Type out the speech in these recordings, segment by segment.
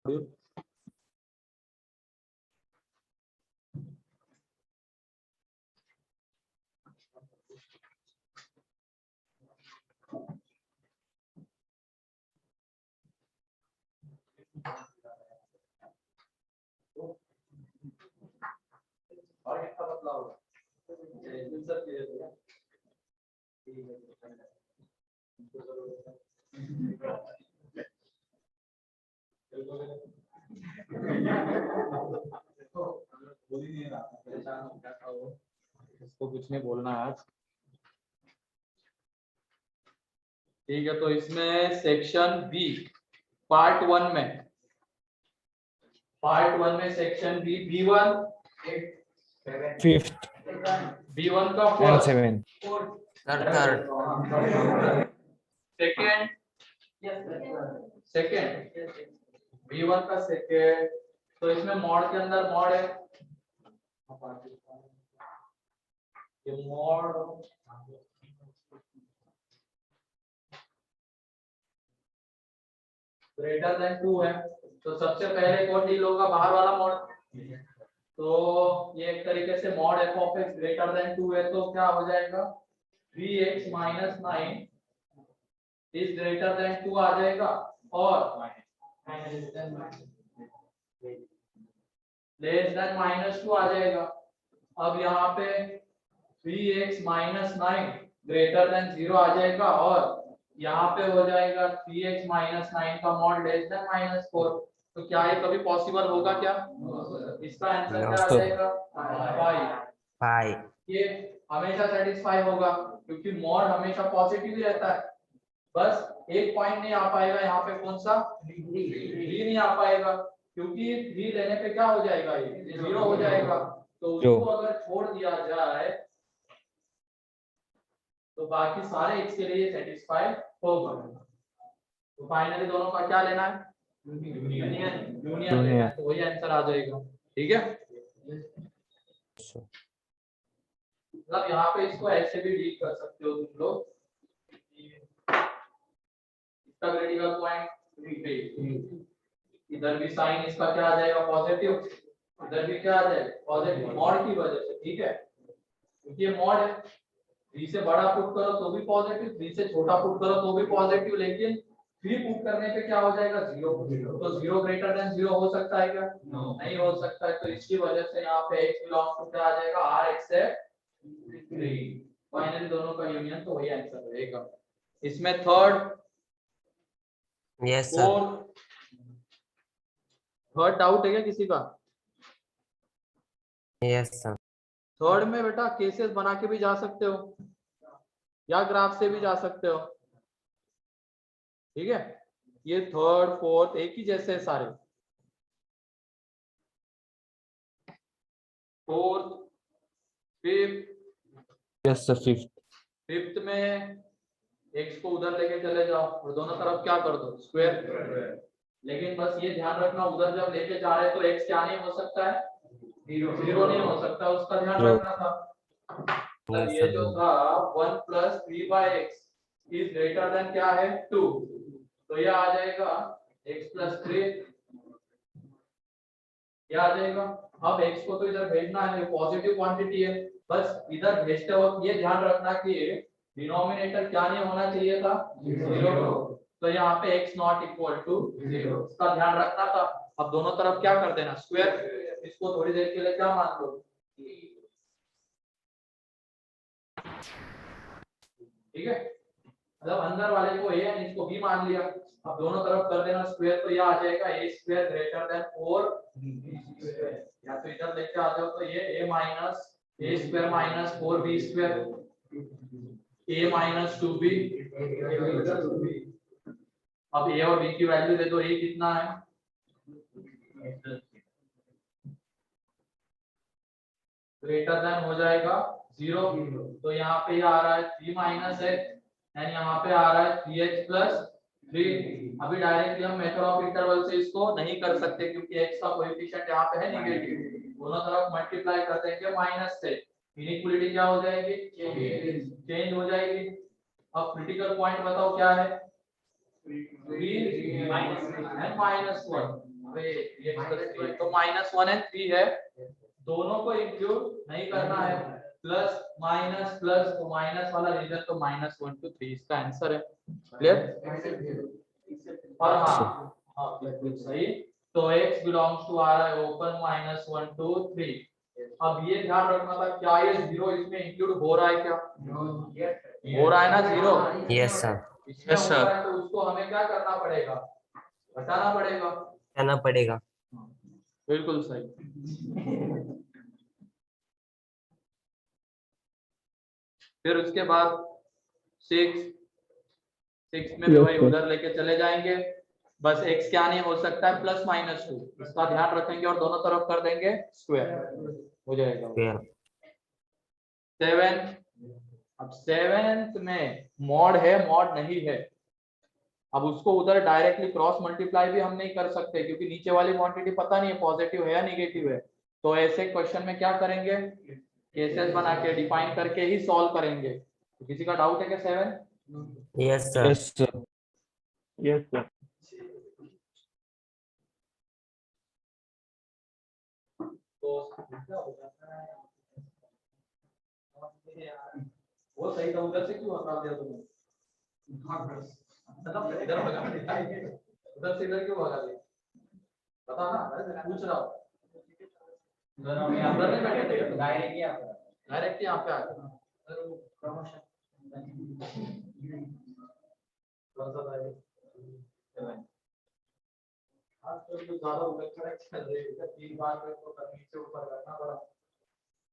Module. और क्या बदलाव इसको कुछ नहीं बोलना आज, ठीक है। तो इसमें सेक्शन बी पार्ट 1 में, section B B1 fifth B1 का and first, third second B1 का सेकंड। तो इसमें मॉड के अंदर मॉड है, ये मॉड ग्रेटर देन 2 है। तो सबसे पहले कौन डील होगा, बाहर वाला मॉड। तो ये एक तरीके से mod f of x greater then 2 है, तो क्या हो जाएगा 3x minus 9 is greater than 2 आ जाएगा, और लेस देन माइनस 2 आ जाएगा। अब यहाँ पे 3x माइनस 9 ग्रेटर देन 0 आ जाएगा, और यहाँ पे हो जाएगा 3x माइनस 9 का मॉड लेस देन माइनस 4। तो क्या ये कभी पॉसिबल होगा क्या? इसका आंसर क्या आ जाएगा 5। ये हमेशा सेटिस्फाई होगा क्योंकि मॉड हमेशा पॉजिटिव ही रहता है। बस एक पॉइंट नहीं आ पाएगा यहाँ पे, कौन सा 3 नहीं आ पाएगा, क्योंकि 3 लेने पे क्या हो जाएगा, ये 0 हो जाएगा। तो उसको अगर छोड़ दिया जाए तो बाकी सारे x के लिए सेटिस्फाई होगा। तो फाइनली दोनों का क्या लेना है, यूनियन लेना है, तो वही आंसर आ जाएगा। ठीक है, मतलब यहाँ पे इसको ऐसे भी डील कर सकते हो तुम लोग, इसका क्रिटिकल पॉइंट इधर भी साइन इसका क्या आ जाएगा पॉजिटिव, इधर भी क्या आ जाएगा पॉजिटिव, मॉड की वजह से। ठीक है, क्योंकि ये मॉड है, 3 से बड़ा पुट करो तो भी पॉजिटिव, 3 से छोटा पुट करो तो भी पॉजिटिव, लेकिन 3 पुट करने पे क्या हो जाएगा 0। तो 0 ग्रेटर देन 0 हो सकता है क्या? नहीं हो सकता है। तो इसकी वजह से यहाँ पे x बिलोंग्स टू क्या आ जाएगा, Rx है 3। फाइनली दोनों का यूनियन, तो वही आंसर रहेगा। इसमें third, yes sir, third doubt है क्या किसी का? Yes sir. थर्ड में बेटा केसेस बना के भी जा सकते हो या ग्राफ से भी जा सकते हो। ठीक है, ये थर्ड फोर्थ एक ही जैसे है सारे। Fourth fifth, yes sir fifth में x को उधर लेके चले जाओ और दोनों तरफ क्या कर दो स्क्वायर। लेकिन बस ये ध्यान रखना, उधर जब लेके जा रहे हैं तो x क्या नहीं हो सकता है, 0 नहीं हो सकता, उसका ध्यान रखना था। मतलब ये जो था 1 plus 3/x is greater than क्या है 2, तो ये आ जाएगा x प्लस 3, ये आ जाएगा। अब x को तो इधर भेजना है, पॉजिटिव क्वांटिटी है, बस इधर भेजते वक्त ये ध्यान रखना कि डिनोमिनेटर क्या नहीं होना चाहिए था 0, तो यहाँ पे x नॉट इक्वल टू 0, इसका ध्यान रखना था। अब दोनों तरफ क्या कर देना स्क्वायर, इसको थोड़ी देर के लिए क्या मान लो, ठीक है, मतलब अंदर वाले को a है, इसको b मान लिया। अब दोनों तरफ कर देना स्क्वायर, तो यह आ जाएगा a square greater than 4b, या तो इधर लेके आ जाओ तो ये a minus a square minus 4b square, a minus 2b। अब a और b की वैल्यू दे दो, a कितना है ग्रेटर देन हो जाएगा 0, तो यहाँ पे ये आ रहा है 3 माइनस x एंड यहाँ पे आ रहा है 3x प्लस 3। अभी डायरेक्टली हम मेथड ऑफ इंटरवल से इसको नहीं कर सकते क्योंकि x का कोएफिशिएंट यहाँ पे है नेगेटिव, दोनों तरफ मल्टीप्लाई कर देंगे माइनस से, इनइक्वालिटी क्या हो जाएगी, चेंज हो जाएगी। अब क्रिटिकल पॉइंट बताओ क्या है, 3 माइनस 1, अरे 3x तो -1 है 3 है, दोनों को इंक्लूड नहीं करना है, प्लस माइनस प्लस, तो माइनस वाला रीजन तो -1 to 3 इसका आंसर है। क्लियर? और हाँ बिल्कुल सही। तो x बिलोंग्स टू आ रहा है ओपन -1 to 3। अब ये ध्यान रखना था, क्या ये 0 इसमें इंक्लूड हो रहा है क्या? हो रहा है ना 0? Yes, sir. इसमें हो रहा है तो उसको हमें क्या करना पड़ेगा? घटाना पड़ेगा। कहना पड़ेगा। बिल्कुल सही। फिर उसके बाद 6 में भी भाई उधर लेके चले जाएंगे, बस x क्या नहीं हो सकता है +-2, इसका ध्यान रखेंगे और दोनों तरफ कर देंगे स्क्वायर, हो जाएगा। Yeah. 7, अब 7th में मॉड है मॉड नहीं है, अब उसको उधर डायरेक्टली क्रॉस मल्टीप्लाई भी हम नहीं कर सकते क्योंकि नीचे वाली क्वांटिटी पता नहीं है पॉजिटिव है या नेगेटिव है। तो ऐसे क्वेश्चन में क्या करेंगे, केसेस बना के डिफाइन करके ही सॉल्व करेंगे। तो किसी का डाउट है क्या 7? Yes, sir. Yes, sir. Yes, sir. वो सही था, उधर से क्यों हटा दिया तुमने? इधर भगा दिया, उधर से इधर क्यों भगा दिया? पता ना, मैं पूछ रहा हूँ। उधर हम अंदर नहीं बैठे थे, डायरेक्ट यहाँ पे आ गए। प्रमोशन कौन सा था ये? आज तो ज्यादा उलझन चल रही है, 3 बार में तो नीचे ऊपर करना पड़ा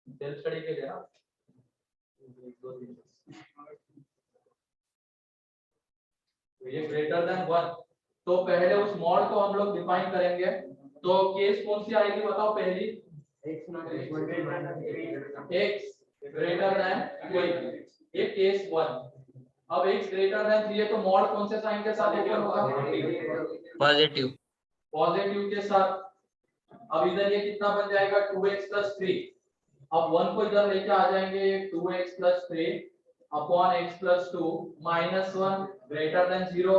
सेल्फ स्टडी के लिए ना। 1-2-3 तो ये ग्रेटर देन 1, तो पहले उस मॉड को हम लोग डिफाइन करेंगे। तो केस कौन सी आएगी बताओ पहली? x ग्रेटर देन 3, ये केस 1। अब x ग्रेटर देन 3 है तो मॉड कौन से साइन के साथ ओपन होगा? Positive. पॉजिटिव के साथ। अब इधर ये कितना बन जाएगा 2x + 3। अब 1 को इधर लेके आ जाएंगे, 2x + 3 upon x + 2 -1 greater than 0।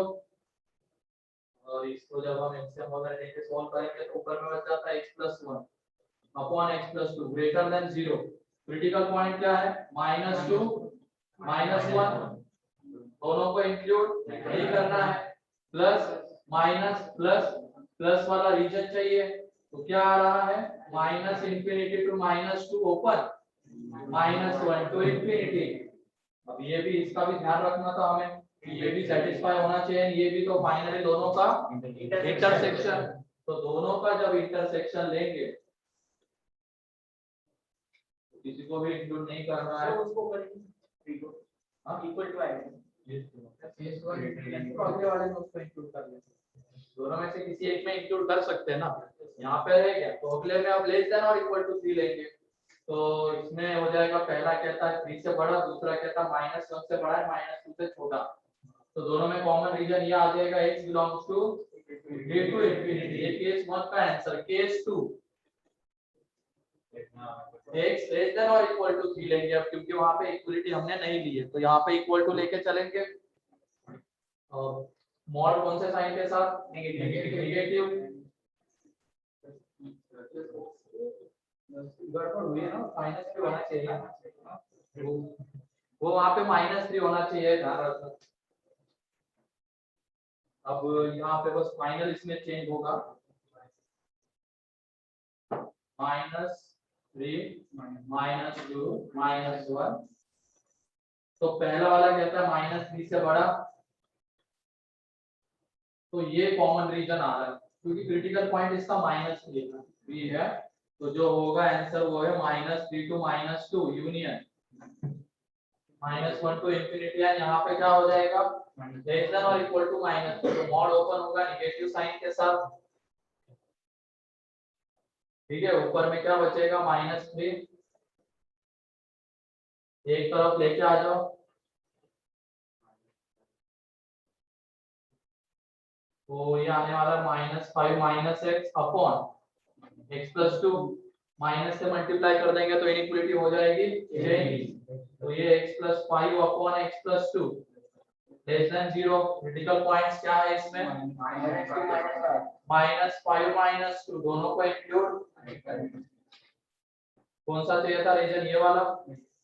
और इसको जब हम एलसीएम वगैरह लेके सॉल्व करेंगे तो ऊपर में बच जाता है x + 1 upon x + 2 greater than 0। Critical point क्या है? -2 -1, दोनों को इंक्लूड नहीं करना है, प्लस माइनस प्लस, प्लस वाला रीजन चाहिए। तो क्या आ रहा है? -∞ to -2 ओपन, -1 to ∞। अब ये भी, इसका भी ध्यान रखना था हमें, ये भी सेटिस्फाई होना चाहिए, ये भी। तो फाइनली दोनों का इंटरसेक्शन, तो दोनों का जब इंटरसेक्शन लेंगे तो किसी को भी इंक्लूड नहीं करना है, उसको करेंगे हां इक्वल टू आएगा फेस 1 तो अगले वाले में उसको इंक्लूड कर लेंगे। दोनों में से किसी एक में इंक्लूड कर सकते हैं ना, यहाँ पे है क्या, तो अगले में अब लेस देन और इक्वल टू 3 लेंगे। तो इसमें हो जाएगा, पहला कहता है 3 से बड़ा, दूसरा कहता है -1 से बड़ा है, -2 से छोटा। तो दोनों में कॉमन रीजन ये आ जाएगा x belongs to a to infinity। ये केस 1 का answer. Case 2 x less than और इक्वल टू 3 लेंगे, अब क्योंकि वहां पे इक्वलिटी हमने नहीं ली है तो यहाँ पे इक्वल टू लेके चलेंगे। और मॉड कौन से साइन के साथ? नेगेटिव। गड़बड़ हुई है ना, -3 होना चाहिए, वो वहां पे -3 होना चाहिए, ध्यान रखना। अब यहाँ पे बस फाइनल इसमें चेंज होगा, -3 -2 -1। तो पहला वाला कहता है -3 से बड़ा, तो ये कॉमन रीजन आ रहा है क्योंकि क्रिटिकल पॉइंट इसका -3 है। तो जो होगा आंसर वो है -3 to -2 यूनियन -1 to ∞। यहाँ पे क्या हो जाएगा? लेस देन और इक्वल टू -2, तो मॉड ओपन होगा नेगेटिव साइन के साथ। ठीक है, ऊपर में क्या बचेगा? -3, एक तरफ लेके आ जाओ, तो ये आने वाला -5 -x अपॉन x + 2, माइनस से मल्टीप्लाई कर देंगे तो इनइक्वालिटी हो जाएगी चेंज। तो ये x + 5 upon x + 2 less than 0 critical points क्या है इसमें -5 -2 दोनों को इंक्लूड कौन सा चाहिए था रीजन ये वाला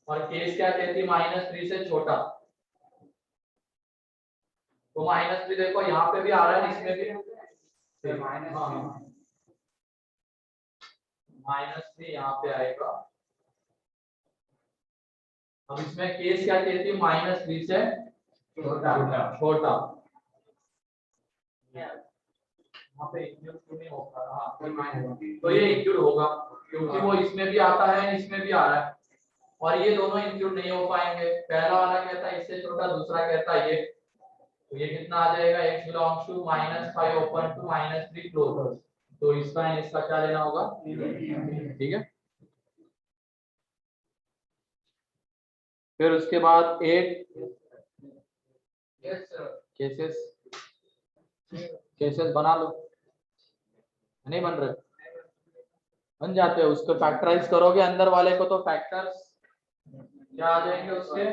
और केस क्या कहती -3 से छोटा तो -3 देखो यहाँ पे भी आ रहा है इसमें भी -3 यहाँ पे आएगा। अब इसमें केस क्या कहती है -3 से छोटा यहाँ पे इंक्लूड क्यों नहीं होगा हाँ तो ये इंक्लूड होगा क्योंकि वो इसमें भी आता है इसमें भी आ रहा है और ये दोनों इंक्लूड नहीं हो पाएंगे। पहला वाला कहता है इससे छोटा दूसरा कहता है ये तो ये कितना आ जाएगा x belongs to -5 open to -3 close तो इसका क्या लेना होगा ठीक है। फिर उसके बाद 8 केसेस बना लो नहीं बन रहे बन जाते हैं उसको फैक्टराइज करोगे अंदर वाले को तो फैक्टर्स क्या आ जाएंगे उसके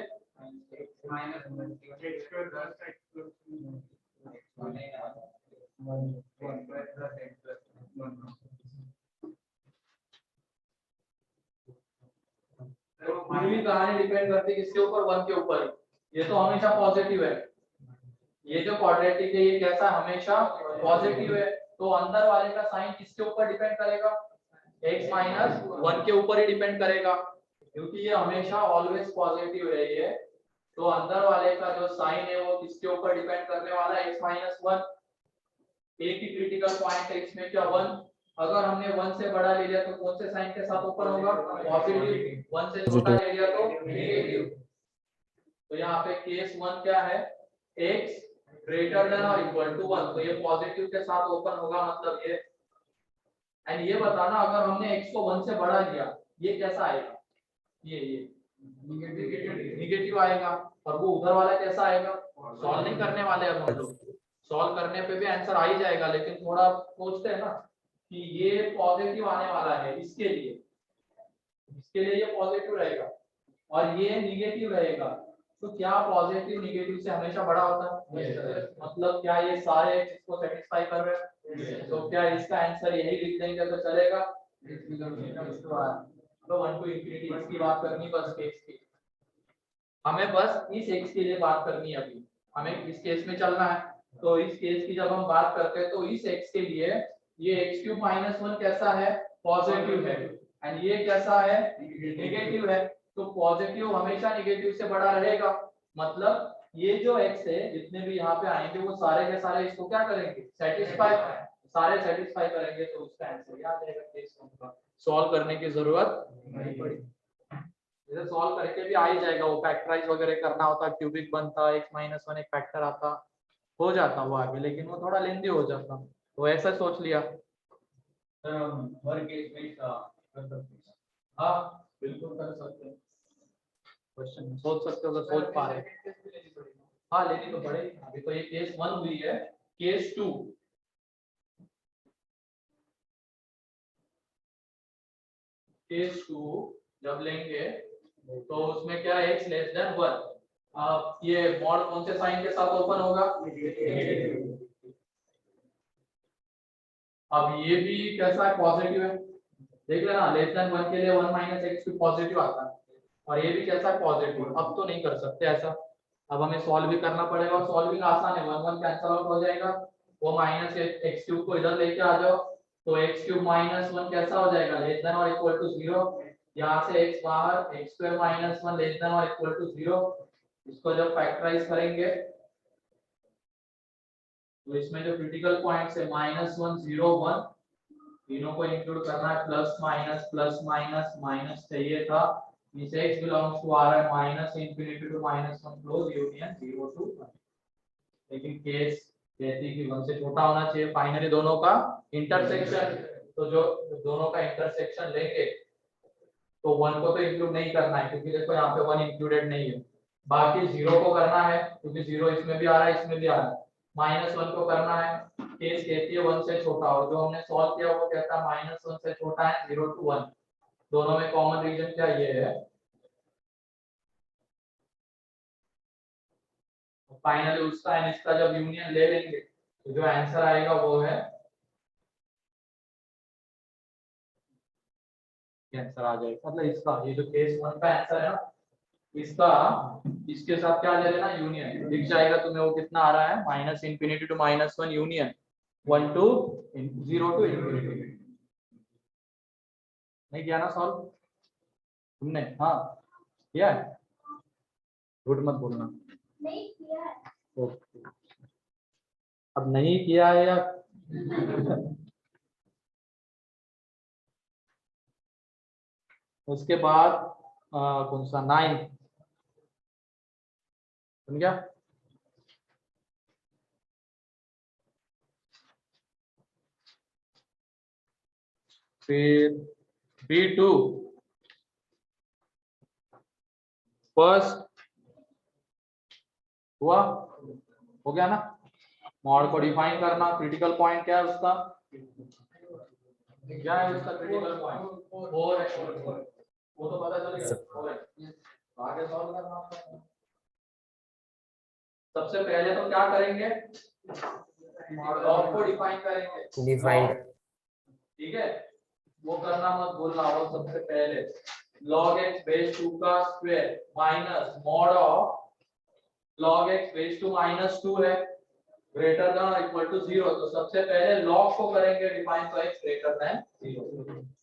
पूरी कहानी डिपेंड करती है किसके ऊपर 1 के ऊपर ये तो हमेशा पॉजिटिव है ये जो क्वाड्रेटिक है ये कैसा हमेशा पॉजिटिव है तो अंदर वाले का साइन किसके ऊपर डिपेंड करेगा x माइनस 1 के ऊपर ही डिपेंड करेगा क्योंकि ये हमेशा ऑलवेज पॉजिटिव है ये तो अंदर वाले का जो साइन है वो किसके ऊपर डिपेंड करने वाला है x माइनस 1 एक ही क्रिटिकल पॉइंट है इसमें क्या 1 अगर हमने 1 से बड़ा ले लिया तो कौन से साइन के साथ ऊपर होगा पॉजिटिव 1 से छोटा ले लिया तो नेगेटिव तो यहाँ पे केस 1 क्या है x ग्रेटर देन और इक्वल टू 1 तो ये पॉजिटिव के साथ ओपन होगा मतलब ये एंड ये बताना अगर हमने x को 1 से बड़ा लिया ये कैसा आएगा ये नेगेटिव आएगा और वो उधर वाला कैसा आएगा सॉल्व नहीं करने वाले अब हम लोग सॉल्व करने पे भी आंसर आ ही जाएगा लेकिन थोड़ा सोचते हैं ना कि ये पॉजिटिव आने वाला है इसके लिए ये पॉजिटिव रहेगा और ये नेगेटिव रहेगा तो क्या पॉजिटिव नेगेटिव से हमेशा बड़ा होता है मतलब क्या ये सारे इसको सेटिस्फाई कर रहे हैं तो क्या इसका आंसर यही लिख देंगे तो चलेगा तो 1 टू इंफिनिटी इसकी बात करनी बस केस की हमें बस इस x के लिए बात करनी है अभी हमें इस केस में चलना है तो इस केस की जब हम बात करते हैं तो इस x के लिए ये x³ -1 कैसा है पॉजिटिव है एंड ये कैसा है नेगेटिव है तो पॉजिटिव हमेशा नेगेटिव से बड़ा रहेगा मतलब ये जो x है जितने भी यहाँ पे आएंगे वो सारे के सारे इसको क्या करेंगे सारे सेटिस्फाई करेंगे तो उसका आंसर याद रहेगा केस 1 का सॉल्व करने की जरूरत नहीं पड़ी इसे सॉल्व करके भी आ ही जाएगा वो फैक्टराइज वगैरह करना होता क्यूबिक बनता x माइनस 1 एक फैक्टर आता हो जाता वो आगे लेकिन वो थोड़ा लेंदी हो जाता तो ऐसा सोच लिया हर केस में हाँ बिल्कुल कर सकते हैं क्वेश्चन सोच सकते हो अगर सोच पा रहे हाँ लेनी तो पड़ेगी अभी तो ये केस 1 हुई है केस 2 केस 2 जब लेंगे तो उसमें क्या x लेस देन 1 अब ये मॉड कौन से साइन के साथ ओपन होगा अब ये भी कैसा है पॉजिटिव है देख लेना लेस देन 1 के लिए 1 माइनस x भी पॉजिटिव आता है और ये भी कैसा है पॉजिटिव अब तो नहीं कर सकते ऐसा अब हमें सॉल्व भी करना पड़ेगा सॉल्विंग आसान है 1 1 कैंसिल आउट हो जाएगा वो माइनस x³ को इधर लेके आ जाओ तो x³ -1 कैसा हो जाएगा लेस देन और इक्वल टू 0 यहाँ से x बाहर x² -1 लेस देन और इक्वल टू 0 इसको जब फैक्टराइज करेंगे तो इसमें जो क्रिटिकल पॉइंट्स है -1 0 1 तीनों को इंक्लूड करना है प्लस माइनस माइनस चाहिए था इस x बिलोंग्स टू आ रहा है minus infinity to -1 close union 0 to 1 लेकिन केस कहती है कि 1 से छोटा होना चाहिए फाइनली दोनों का इंटरसेक्शन तो जो दोनों का इंटरसेक्शन लेंगे तो 1 को तो इंक्लूड नहीं करना है क्योंकि देखो यहाँ पे 1 इंक्लूडेड नहीं है बाकी 0 को करना है क्योंकि 0 इसमें भी आ रहा है इसमें भी आ रहा है -1 को करना है केस कहती है 1 से छोटा और जो हमने सॉल्व किया वो कहता है -1 से छोटा है 0 टू 1 दोनों में कॉमन रीजन क्या ये है फाइनली उसका एंड इसका जब यूनियन ले लेंगे तो जो आंसर आएगा वो है आंसर आ जाएगा, मतलब इसका ये जो केस 1 का आंसर है ना, इसका इसके साथ क्या ले लेना यूनियन, दिख जाएगा तुम्हें वो कितना आ रहा है, minus infinity to minus 1 union 1 to 0 to infinity. नहीं किया ना सॉल्व तुमने? हाँ किया है, झूठ मत बोलना। नहीं किया है। ओके, अब नहीं किया है या उसके बाद कौन सा 9 समझ गया? फिर B2 फर्स्ट हुआ, हो गया ना? मॉड को डिफाइन करना, क्रिटिकल पॉइंट क्या है उसका, क्या है उसका क्रिटिकल पॉइंट 4 है, वो तो पता चल गया 4 है। आगे सॉल्व करना। सबसे पहले तो क्या करेंगे, लॉग को डिफाइन करेंगे, डिफाइंड ठीक है, वो करना मत भूलना। वो सबसे पहले log x बेस 2 का square minus mod of log x base 2 minus 2 है ग्रेटर देन और इक्वल टू 0, तो सबसे पहले log को करेंगे डिफाइन, तो x greater then 0,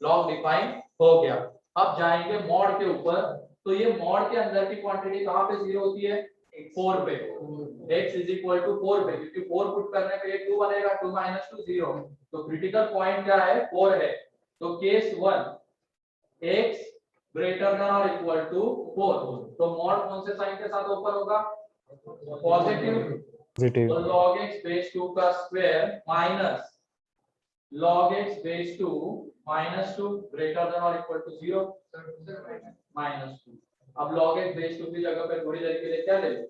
log define हो गया। अब जाएंगे मॉड के ऊपर, तो ये मॉड के अंदर की क्वांटिटी कहां पे 0 होती है, 4 पे, x इज इक्वल टू 4 पे, क्योंकि 4 पुट करने पे 2 बनेगा, 2 माइनस 2 0, तो क्रिटिकल पॉइंट क्या है 4 है। तो केस 1 x ग्रेटर देन और इक्वल टू 4, तो मॉड कौन से साइन के साथ ओपन होगा, पॉजिटिव, पॉजिटिव तो log x बेस 2 का square minus log x base 2 minus 2 greater than और इक्वल टू 0 माइनस 2। अब log x बेस 2 की जगह पे थोड़ी देर के लिए क्या ले लो,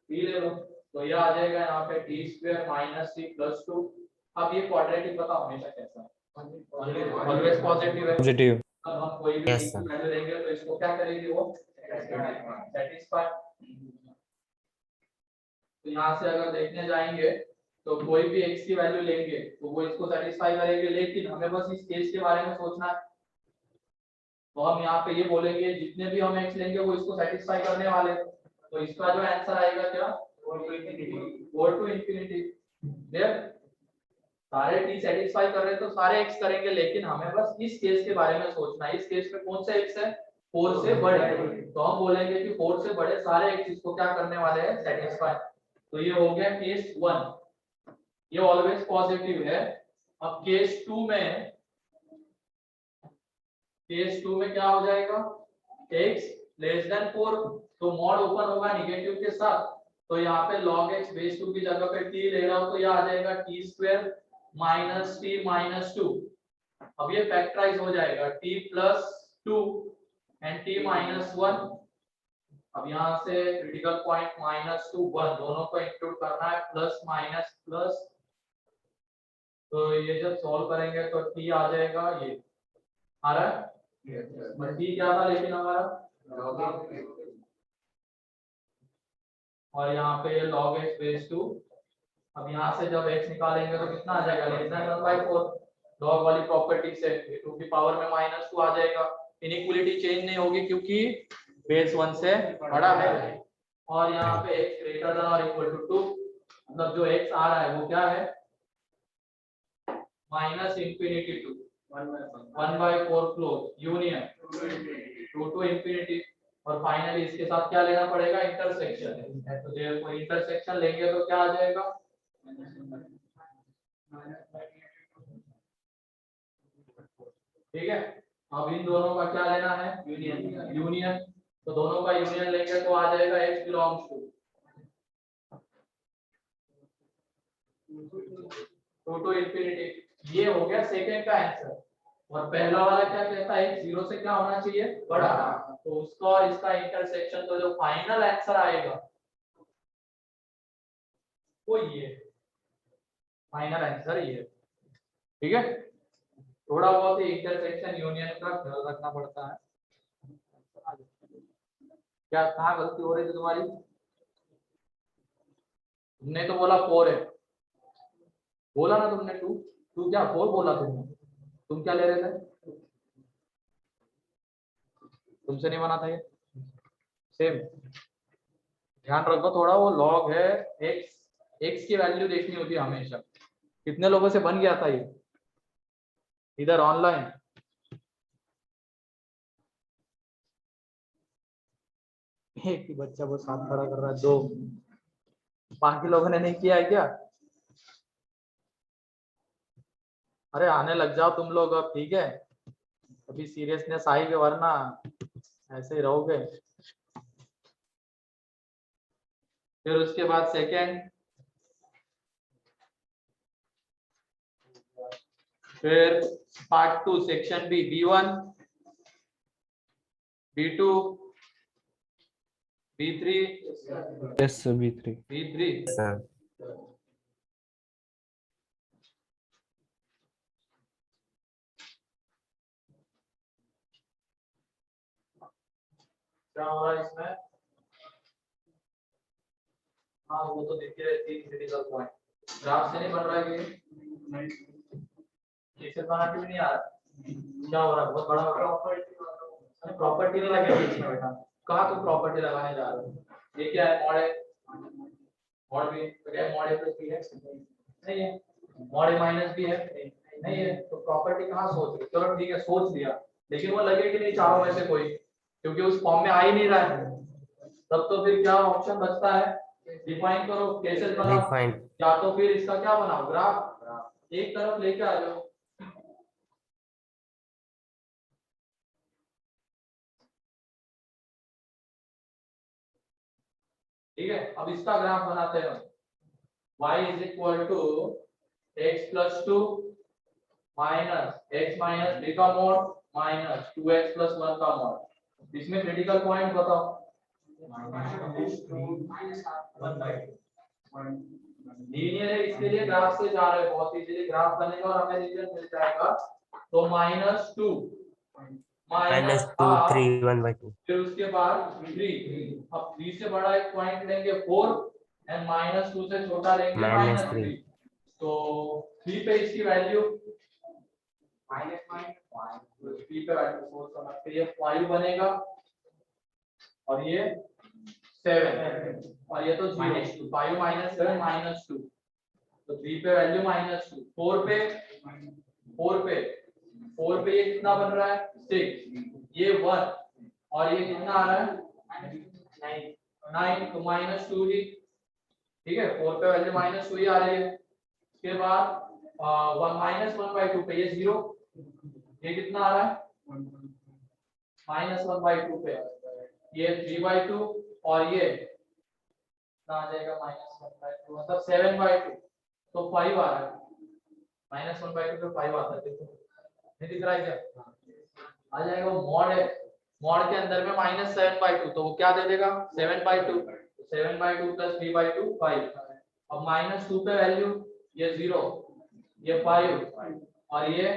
p ले लो, तो ये आ जाएगा यहाँ पे t square minus c plus 2। अब ये क्वाड्रेटिक पता हमेशा कैसा है, ऑलवेज पॉजिटिव है। पॉजिटिव अब हम कोई भी Yes, t sir. की वैल्यू लेंगे तो इसको क्या करेगी, वो सेटिस्फाई। तो यहाँ से अगर देखने जाएंगे तो कोई भी x की वैल्यू लेंगे तो वो इसको सेटिस्फाई करेगी, लेकिन हमें बस इस केस के बारे में सोचना है। तो हम यहाँ पे ये बोलेंगे जितने भी हम x लेंगे वो इसको सेटिस्फाई करने वाले हैं। तो इसका जो आंसर आएगा क्या, 4 टू इंफिनिटी। सारे t सेटिस्फाई कर रहे हैं तो सारे x करेंगे, लेकिन हमें बस इस केस के बारे में सोचना है। इस केस में कौन सा x है, 4 से बड़े, तो हम बोलेंगे कि 4 से बड़े सारे x इसको क्या करने वाले हैं, सेटिस्फाई। तो ये हो गया केस 1, ये ऑलवेज पॉजिटिव है। अब केस 2 में, केस 2 में क्या हो जाएगा, x लेस देन 4, तो मॉड ओपन होगा निगेटिव के साथ, तो यहाँ पे log x बेस 2 की जगह पे t ले रहा हूं तो ये आ जाएगा t square minus t minus 2। अब ये फैक्टराइज हो जाएगा t plus 2 and t minus 1। अब यहाँ से क्रिटिकल पॉइंट माइनस 2 1 दोनों को इंक्लूड करना है, प्लस माइनस प्लस, तो ये जब सॉल्व करेंगे तो t आ जाएगा, ये आ रहा है t क्या था लेकिन हमारा, और यहाँ पे ये log x बेस 2। अब यहाँ से जब x निकालेंगे तो कितना आ जाएगा, लेस देन 1/4, log वाली प्रॉपर्टी से 2 की पावर में माइनस 2 आ जाएगा। इनइक्वालिटी चेंज नहीं होगी क्योंकि बेस 1 से बड़ा है, और यहाँ पे x ग्रेटर देन और इक्वल टू 2, मतलब जो x आ रहा है वो क्या है, minus infinity to 1/4 close union 2 to infinity, और फाइनली इसके साथ क्या लेना पड़ेगा, इंटरसेक्शन। तो जब कोई इंटरसेक्शन लेंगे तो क्या आ जाएगा, ठीक है। अब इन दोनों का क्या लेना है, यूनियन, यूनियन, तो दोनों का यूनियन लेंगे तो आ जाएगा x belongs to 2 to infinity. ये हो गया सेकंड का आंसर। और पहला वाला क्या कहता है, x 0 से क्या होना चाहिए, बड़ा, तो उसका और इसका इंटरसेक्शन, तो जो फाइनल आंसर आएगा वो ये फाइनल आंसर ये, ठीक है। थोड़ा बहुत ही इंटरसेक्शन यूनियन का ख्याल रखना पड़ता है। क्या कहाँ गलती हो रही थी तुम्हारी, तुमने तो बोला 4 है, बोला ना तुमने 2, 2 क्या 4 बोला तुमने, तुम क्या ले रहे थे, तुमसे नहीं बना था ये सेम। ध्यान रखो थोड़ा, वो लॉग है, x की वैल्यू देखनी होती है हमेशा। कितने लोगों से बन गया था ये इधर ऑनलाइन? एक ही बच्चा वो साथ खड़ा कर रहा है, 2 बाकी लोगों ने नहीं किया है क्या? अरे आने लग जाओ तुम लोग अब, ठीक है, अभी सीरियसनेस आएगी वरना ऐसे ही रहोगे। फिर उसके बाद सेकेंड, फिर part 2 section B, B1 B2 B3 Yes, sir. B3. B3 sir. क्या हो रहा है इसमें? हाँ वो तो देखते रहती है क्रिटिकल पॉइंट, ग्राफ से नहीं बन रहा है ये से बना के भी नहीं आ रहा, क्या हो रहा है? बहुत बड़ा प्रॉपर्टी नहीं लगे बीच में बेटा, कहाँ तुम प्रॉपर्टी लगाने जा रहे हो? ये क्या है? मॉड है, मॉड भी तो क्या है? मॉड ए प्लस बी है नहीं है, मॉड ए माइनस बी है नहीं है, तो प्रॉपर्टी कहाँ सोच रहे? चलो ठीक है सोच लिया, लेकिन वो लगे कि नहीं चारों में से कोई, क्योंकि उस फॉर्म में आ ही नहीं रहा है, तब तो फिर क्या ऑप्शन बचता है? डिफाइन करो, कैसे बनाओ, Define. या तो फिर इसका क्या बनाओ, ग्राफ एक तरफ लेके आ जाओ। ठीक है, अब इसका ग्राफ बनाते हैं। y is equal to x plus 2 minus x minus b का मॉड माइनस 2x प्लस 1 का मॉड। इसमें क्रिटिकल पॉइंट बताओ। लीनियर है, इसके लिए ग्राफ से जा रहे हैं, बहुत इजीली ग्राफ बनेगा और हमें रीजन मिल जाएगा। तो -2 Minus 2, 3, 1/2. फिर उसके बाद 3, अब 3 से बड़ा एक पॉइंट लेंगे 4 एंड -2 से छोटा लेंगे -3. -3। तो 3 पे इसकी वैल्यू -3 पे वैल्यू सोच समझ के ये 5 बनेगा और ये 7 और ये तो 0, 5 - 7 -2, तो 3 पे वैल्यू -2, 4 पे ये कितना बन रहा है 6, ये 1 और ये कितना आ रहा है 9, तो -2 ही, ठीक है 4 पे वैल्यू -2 ही आ रही है। उसके बाद 1 पे ये 0, ये कितना आ रहा है -1/2 पे ये 3/2 और ये कितना आ जाएगा -1/2 मतलब 7/2, तो 5 आ रहा है, -1/2 पे 5 आता है, देखो नहीं दिख रहा है क्या? आ जाएगा, मॉड है, मॉड के अंदर में -7/2, तो वो क्या दे देगा 7/2, 7/2 प्लस 3/2 5। अब -2 पे वैल्यू ये 0, ये 5 और ये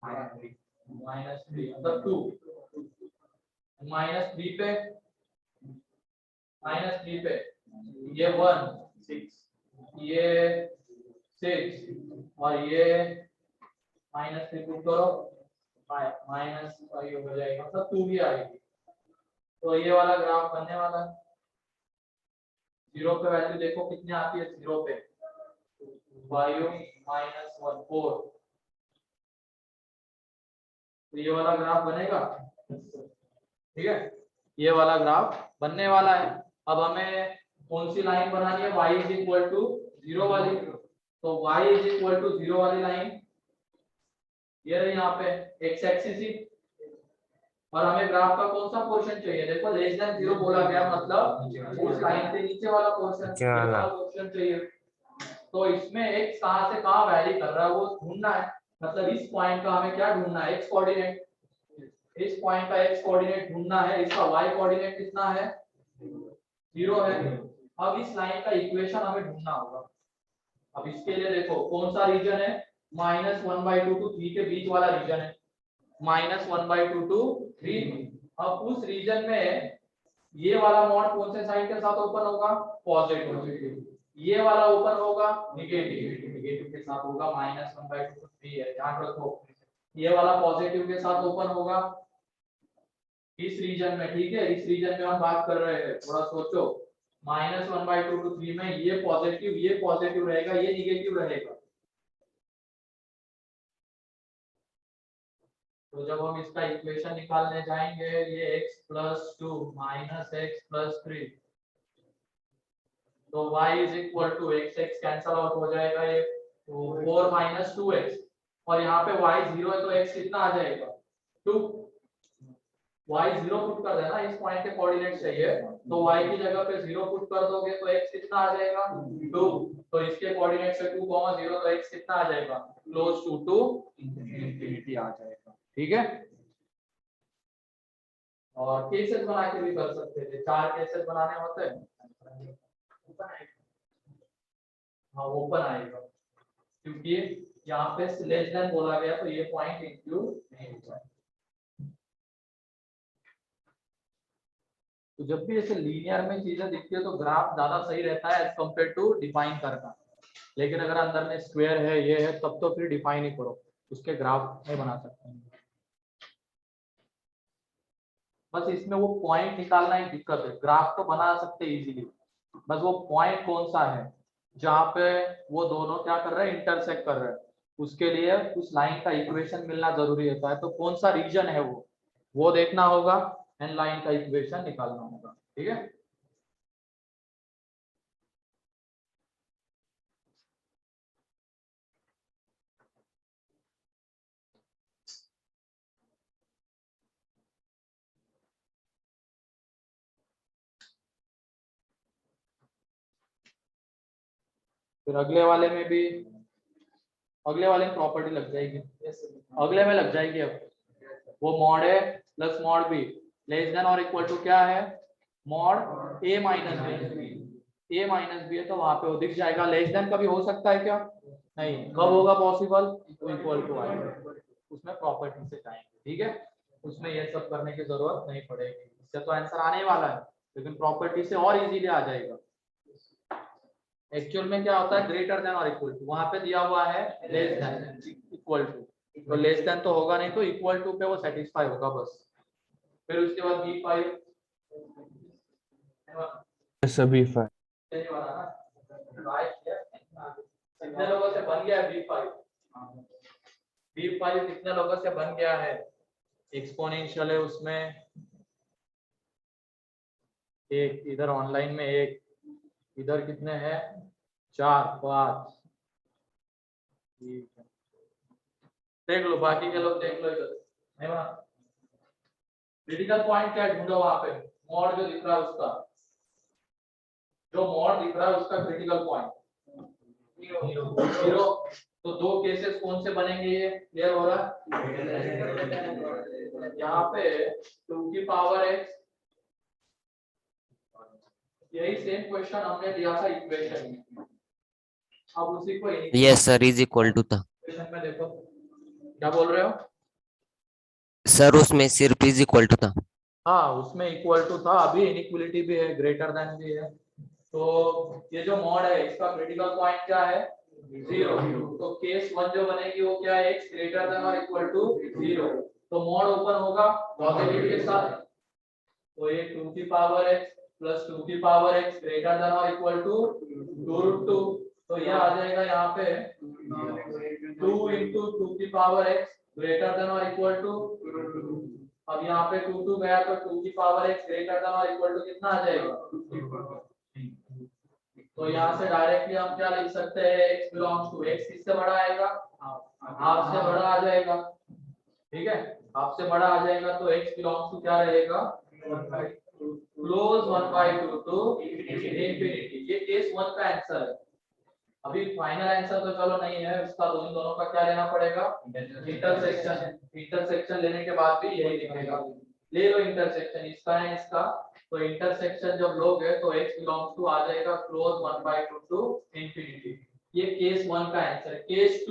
-3 मतलब 2, -3 पे ये 1 6, ये 6 और ये -3 पुट करो माइनस ये हो जाएगा मतलब 2 भी आएगी। तो ये वाला ग्राफ बनने वाला है। 0 पे वैल्यू देखो कितनी आती है, 0 पे 5 -1 4, तो ये वाला ग्राफ बनेगा, ठीक है ये वाला ग्राफ बनने वाला है। अब हमें कौन सी लाइन बनानी है, y इज इक्वल टू 0 वाली, तो y इज इक्वल टू 0 वाली लाइन ये रही यहाँ पे x एक्सिस ही, और हमें ग्राफ का कौन सा पोर्शन चाहिए, देखो लेस देन 0 बोला गया मतलब उस लाइन से नीचे वाला पोर्शन चाहिए। तो इसमें x कहां से कहां वैरी कर रहा है वो ढूंढना है, मतलब इस पॉइंट का हमें क्या ढूंढना है, x कोऑर्डिनेट, इस पॉइंट का x कोऑर्डिनेट ढूंढना है, इसका y कोऑर्डिनेट कितना है 0 है। अब इस लाइन का इक्वेशन हमें ढूंढना होगा। अब इसके लिए देखो कौन सा रीजन है, -1/2 टू 3 के बीच वाला रीजन है, -1/2 टू 3। अब उस रीजन में ये वाला मॉड कौन से साइड के साथ ओपन होगा, पॉजिटिव, ये वाला ओपन होगा निगेटिव, निगेटिव के साथ होगा -1/2 तो 3 है, ध्यान रखो। ये वाला पॉजिटिव के साथ ओपन होगा इस रीजन में, ठीक है, इस रीजन में हम बात कर रहे हैं, थोड़ा सोचो। -1/2 to 3 में ये पॉजिटिव रहेगा, ये निगेटिव रहेगा। तो जब हम इसका इक्वेशन निकालने जाएंगे, ये x + 2 - x + 3, तो y = x कैंसल आउट हो जाएगा, ये तो 4 - 2x, और यहाँ पे y 0 है तो x कितना आ जाएगा 2, y 0 पुट कर देना, इस पॉइंट के कोऑर्डिनेट चाहिए, तो y की जगह पे 0 पुट कर दोगे तो x कितना आ जाएगा 2, तो इसके कोऑर्डिनेट से 2, 0 तो x कितना आ जाएगा क्लोज टू इंफिनिटी आ जाएगा, ठीक है। और केसेस बना के भी कर सकते थे, 4 केसेस बनाने होते हैं, हाँ ओपन आएगा, क्योंकि यहाँ पे लेस देन बोला गया तो ये पॉइंट इंक्लूड नहीं होता है। तो जब भी ऐसे लीनियर में चीजें दिखती है तो ग्राफ ज्यादा सही रहता है एज कंपेयर टू डिफाइन करना, लेकिन अगर अंदर में स्क्वायर है, ये है, तब तो फिर डिफाइन ही करो, उसके ग्राफ नहीं बना सकते हैं। बस इसमें वो पॉइंट निकालना ही दिक्कत है, ग्राफ तो बना सकते इजीली, बस वो पॉइंट कौन सा है जहाँ पे वो दोनों क्या कर रहे हैं, इंटरसेक्ट कर रहे हैं, उसके लिए उस लाइन का इक्वेशन मिलना जरूरी होता है, तो कौन सा रीजन है वो देखना होगा एंड लाइन का इक्वेशन निकालना होगा, ठीक है। फिर अगले वाले में प्रॉपर्टी लग जाएगी, अगले में लग जाएगी। अब वो mod A plus mod be less than और इक्वल टू क्या है, मॉड ए माइनस बी, ए माइनस बी है तो वहां पे वो दिख जाएगा। लेस देन कभी हो सकता है क्या, नहीं, कब होगा पॉसिबल, इक्वल टू आएगा, उसमें प्रॉपर्टी से जाएंगे, ठीक है, उसमें ये सब करने की जरूरत नहीं पड़ेगी, इससे तो आंसर आने ही वाला है, लेकिन प्रॉपर्टी से और इजीली आ जाएगा। एक्चुअल में क्या होता है, ग्रेटर देन और इक्वल टू, वहां पे दिया हुआ है लेस देन इक्वल टू, तो लेस देन तो होगा नहीं, तो इक्वल टू पे वो सेटिस्फाई होगा बस। फिर उसके बाद b5 Yes, अभी 5. कितने लोगों से बन गया है b5, b5 कितने लोगों से बन गया है, एक्सपोनेंशियल है उसमें एक, इधर ऑनलाइन में एक, इधर कितने हैं 4 5, ठीक है, देख लो, बाकी के लोग देख लो इधर, नहीं बना। क्रिटिकल पॉइंट क्या ढूंढो, वहां पे मॉड जो दिख रहा है उसका, जो मॉड दिख रहा है उसका क्रिटिकल पॉइंट 0, तो दो केसेस कौन से बनेंगे, ये क्लियर हो रहा है। यहाँ पे 2 की पावर x, यही सेम क्वेश्चन हमने लिया था इक्वेशन में, अब उसी को Yes sir is equal to था इक्वेशन में देखो क्या बोल रहे हो सर, उसमें सिर्फ इज इक्वल टू था। हाँ, उसमें इक्वल टू था, अभी इनइक्वलिटी भी है, ग्रेटर देन भी है, तो ये जो मॉड है इसका क्रिटिकल पॉइंट क्या है 0, तो केस 1 जो बनेगी वो क्या है, x ग्रेटर देन और इक्वल टू 0, तो मॉड ओपन होगा पॉजिटिव के साथ, तो ये 2 की पावर x प्लस 2 की पावर x ग्रेटर देन और इक्वल टू 2√2, तो ये आ जाएगा यहाँ पे 2 into 2 की पावर x ग्रेटर देन और इक्वल टू, अब यहाँ पे 2 गया तो 2 की पावर x ग्रेटर देन और इक्वल टू कितना आ जाएगा, तो यहाँ से डायरेक्टली हम क्या लिख सकते हैं, x बिलोंग्स टू, x किससे बड़ा आएगा, हाफ से बड़ा आ जाएगा, ठीक है, हाफ से बड़ा आ जाएगा, तो x बिलोंग्स टू क्या रहेगा, क्लोज 1/2 टू इंफिनिटी, ये केस 1 का आंसर है। अभी फाइनल आंसर तो चलो नहीं है उसका, तो इन दोनों का क्या लेना पड़ेगा, इंटरसेक्शन, इंटरसेक्शन लेने के बाद भी यही दिखेगा, ले लो इंटरसेक्शन, इसका है इसका, तो इंटरसेक्शन जब लोगे तो x बिलोंग्स टू आ जाएगा क्लोज 1/2 टू इंफिनिटी, ये केस 1 का आंसर है। केस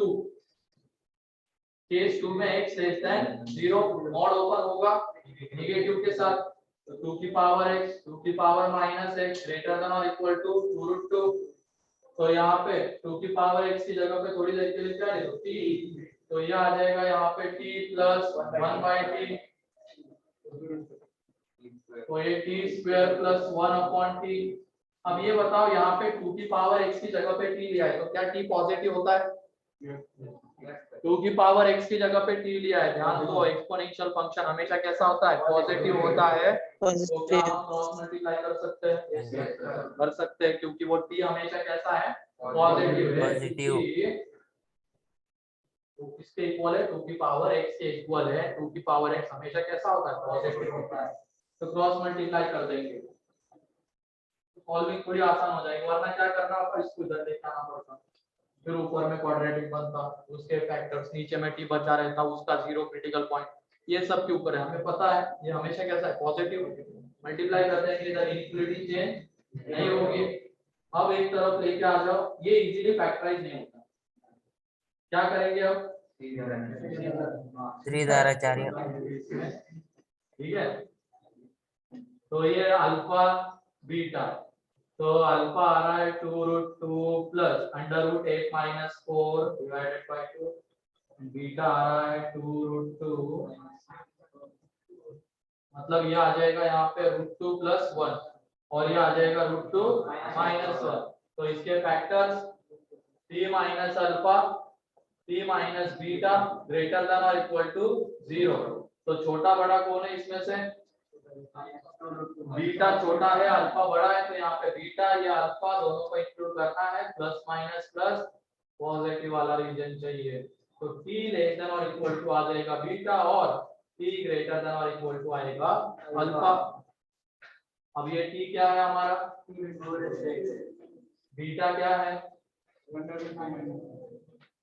2 में x less then 0, mod open होगा निगेटिव के साथ, तो 2 की पावर x 2 की power minus x greater than और इक्वल टू 2√2। तो यहाँ पे 2 की पावर x की जगह पे थोड़ी देर के लिए क्या लिखो t, तो ये आ जाएगा यहाँ पे t प्लस 1/t, तो ये t स्क्वायर प्लस 1/t। अब ये बताओ यहाँ पे 2 की पावर x की जगह पे t लिया है तो क्या t पॉजिटिव होता है? 2 की पावर x की जगह पे t लिया है, ध्यान दो एक्सपोनेंशियल फंक्शन हमेशा कैसा होता है? पॉजिटिव होता है। तो क्या हम क्रॉस मल्टीप्लाई कर सकते हैं? कर सकते हैं, क्योंकि वो t हमेशा कैसा है? पॉजिटिव है। Positive। तो किसके इक्वल है? 2 की पावर x के इक्वल है। 2 की पावर x हमेशा कैसा होता है? पॉजिटिव होता है। तो क्रॉस मल्टीप्लाई कर देंगे, सॉल्विंग थोड़ी आसान हो जाएगी, वरना क्या करना होगा? इसको इधर लेके आना पड़ता, फिर ऊपर में क्वाड्रेटिक बनता, उसके फैक्टर्स नीचे में t बचा रहता, उसका जीरो क्रिटिकल पॉइंट, ये सब के ऊपर है, हमें पता है ये हमेशा कैसा है? पॉजिटिव। मल्टीप्लाई कर देंगे, इधर इनइक्वालिटी चेंज नहीं होगी। अब एक तरफ लेके आ जाओ, ये इजीली फैक्टराइज नहीं होता, क्या करेंगे अब? 3 द्वारा 4 ठीक है, तो ये अल्फा बीटा, तो अल्फा आ रहा है 2√2 plus √8 minus 4 divided by 2, beta आ रहा है 2√2, मतलब ये आ जाएगा यहाँ पे √2 प्लस 1 और ये आ जाएगा √2 माइनस 1। तो इसके factors t minus alpha t minus beta greater than और इक्वल टू 0। तो छोटा बड़ा कौन है इसमें से? बीटा छोटा है, अल्फा बड़ा है, तो यहाँ पे बीटा या अल्फा दोनों को इंक्लूड करना है, प्लस माइनस प्लस पॉजिटिव वाला रीजन चाहिए। तो t लेस देन और इक्वल टू आ जाएगा बीटा और t ग्रेटर देन और इक्वल टू आएगा अल्फा। अब ये t क्या है हमारा? बीटा क्या है?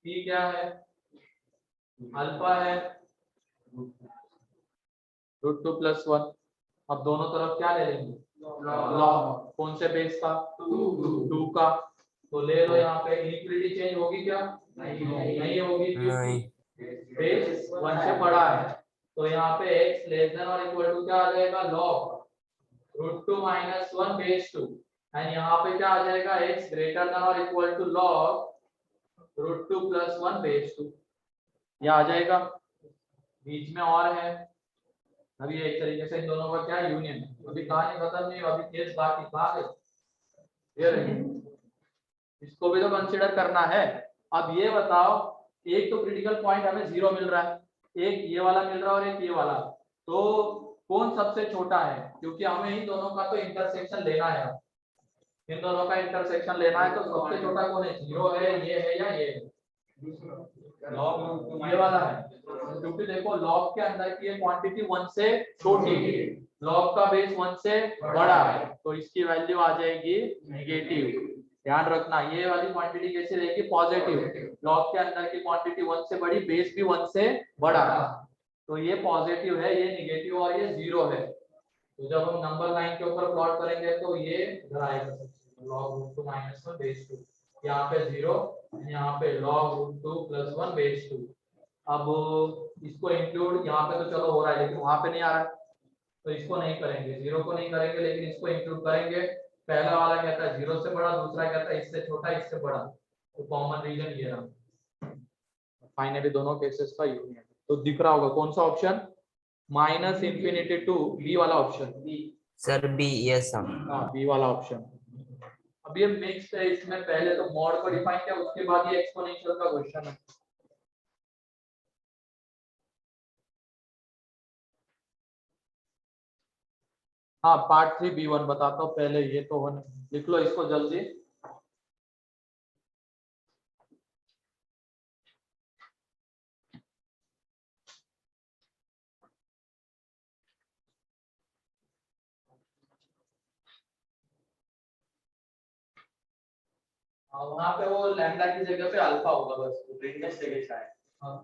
t क्या है? अल्फा है √2 प्लस 1। अब दोनों तरफ क्या ले लेंगे? लॉग। कौन से बेस का? 2 का। तो ले लो, यहाँ पे इनइक्वालिटी चेंज होगी क्या? नहीं होगी, नहीं। बेस 1 से बड़ा है। तो यहाँ पे x लेस देन और इक्वल टू क्या आ जाएगा? लॉग √2 माइनस 1 बेस 2, एंड यहाँ पे क्या आ जाएगा? x ग्रेटर देन और equal to log √2 plus 1 base 2, यह आ जाएगा। बीच में और है, अभी एक तरीके से इन दोनों का क्या यूनियन है। अभी कहानी खत्म नहीं, अभी केस बाकी बात है, ये रही, इसको भी तो कंसीडर करना है। अब ये बताओ, एक तो क्रिटिकल पॉइंट हमें 0 मिल रहा है, एक ये वाला मिल रहा है और एक ये वाला, तो कौन सबसे छोटा है? क्योंकि हमें इन दोनों का तो इंटरसेक्शन लेना है, इन दोनों का इंटरसेक्शन लेना है, तो सबसे छोटा कौन है? 0 है, ये है या ये है? लॉग ये वाला है, क्योंकि देखो लॉग के अंदर की ये क्वांटिटी 1 से छोटी है, लॉग का बेस 1 से बड़ा है, तो इसकी वैल्यू आ जाएगी नेगेटिव। ध्यान रखना, ये वाली क्वांटिटी कैसे रहेगी? पॉजिटिव। लॉग के अंदर की क्वांटिटी 1 से बड़ी, बेस भी 1 से बड़ा, तो ये पॉजिटिव है, ये नेगेटिव और ये 0 है। तो जब हम नंबर लाइन के ऊपर प्लॉट करेंगे तो ये इधर आएगा, log √2 माइनस 1 बेस 2, यहाँ पे 0, यहाँ पे log √2 प्लस 1 बेस 2। अब इसको इंक्लूड यहाँ पे तो चलो हो रहा है, लेकिन वहां पे नहीं आ रहा है, तो इसको नहीं करेंगे, 0 को नहीं करेंगे, लेकिन इसको इंक्लूड करेंगे। पहला वाला कहता है 0 से बड़ा, दूसरा कहता है इससे छोटा, इससे बड़ा, तो कॉमन रीजन ये रहा। फाइनली दोनों केसेस का यूनियन, तो दिख रहा होगा कौन सा option? Minus infinity to B वाला option, sir B, yes sir. हाँ बी वाला ऑप्शन। अब ये मिक्स्ड है, इसमें पहले तो मॉड को डिफाइन किया, उसके बाद ये एक्सपोनेंशियल का क्वेश्चन है। हाँ पार्ट 3 B1 बताता हूँ, पहले ये तो होने, लिख लो इसको जल्दी। वहां पे वो लैम्डा की जगह पे अल्फा होगा, बस ब्रिटनेस जगह का है। हाँ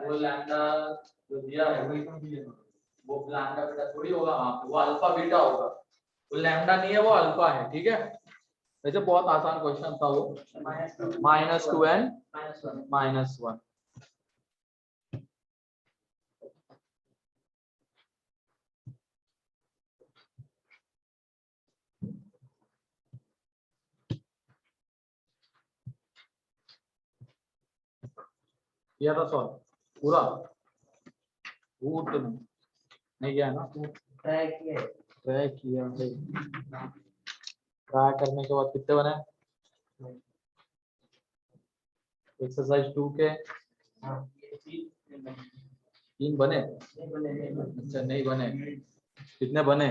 वो लैम्डा जो दिया है वो लैम्डा बीटा थोड़ी होगा, हाँ वो अल्फा बीटा होगा, वो लैम्डा नहीं है, वो अल्फा है, ठीक है। वैसे बहुत आसान क्वेश्चन था वो, -2n -1। किया था सॉल्व पूरा? रूट नहीं किया ना? ट्राई किया है। ट्राई किया है। ट्राई करने के बाद कितने बने? एक्सरसाइज 2 के हाँ 3 बने? नहीं बने नहीं बने। अच्छा नहीं बने। कितने बने?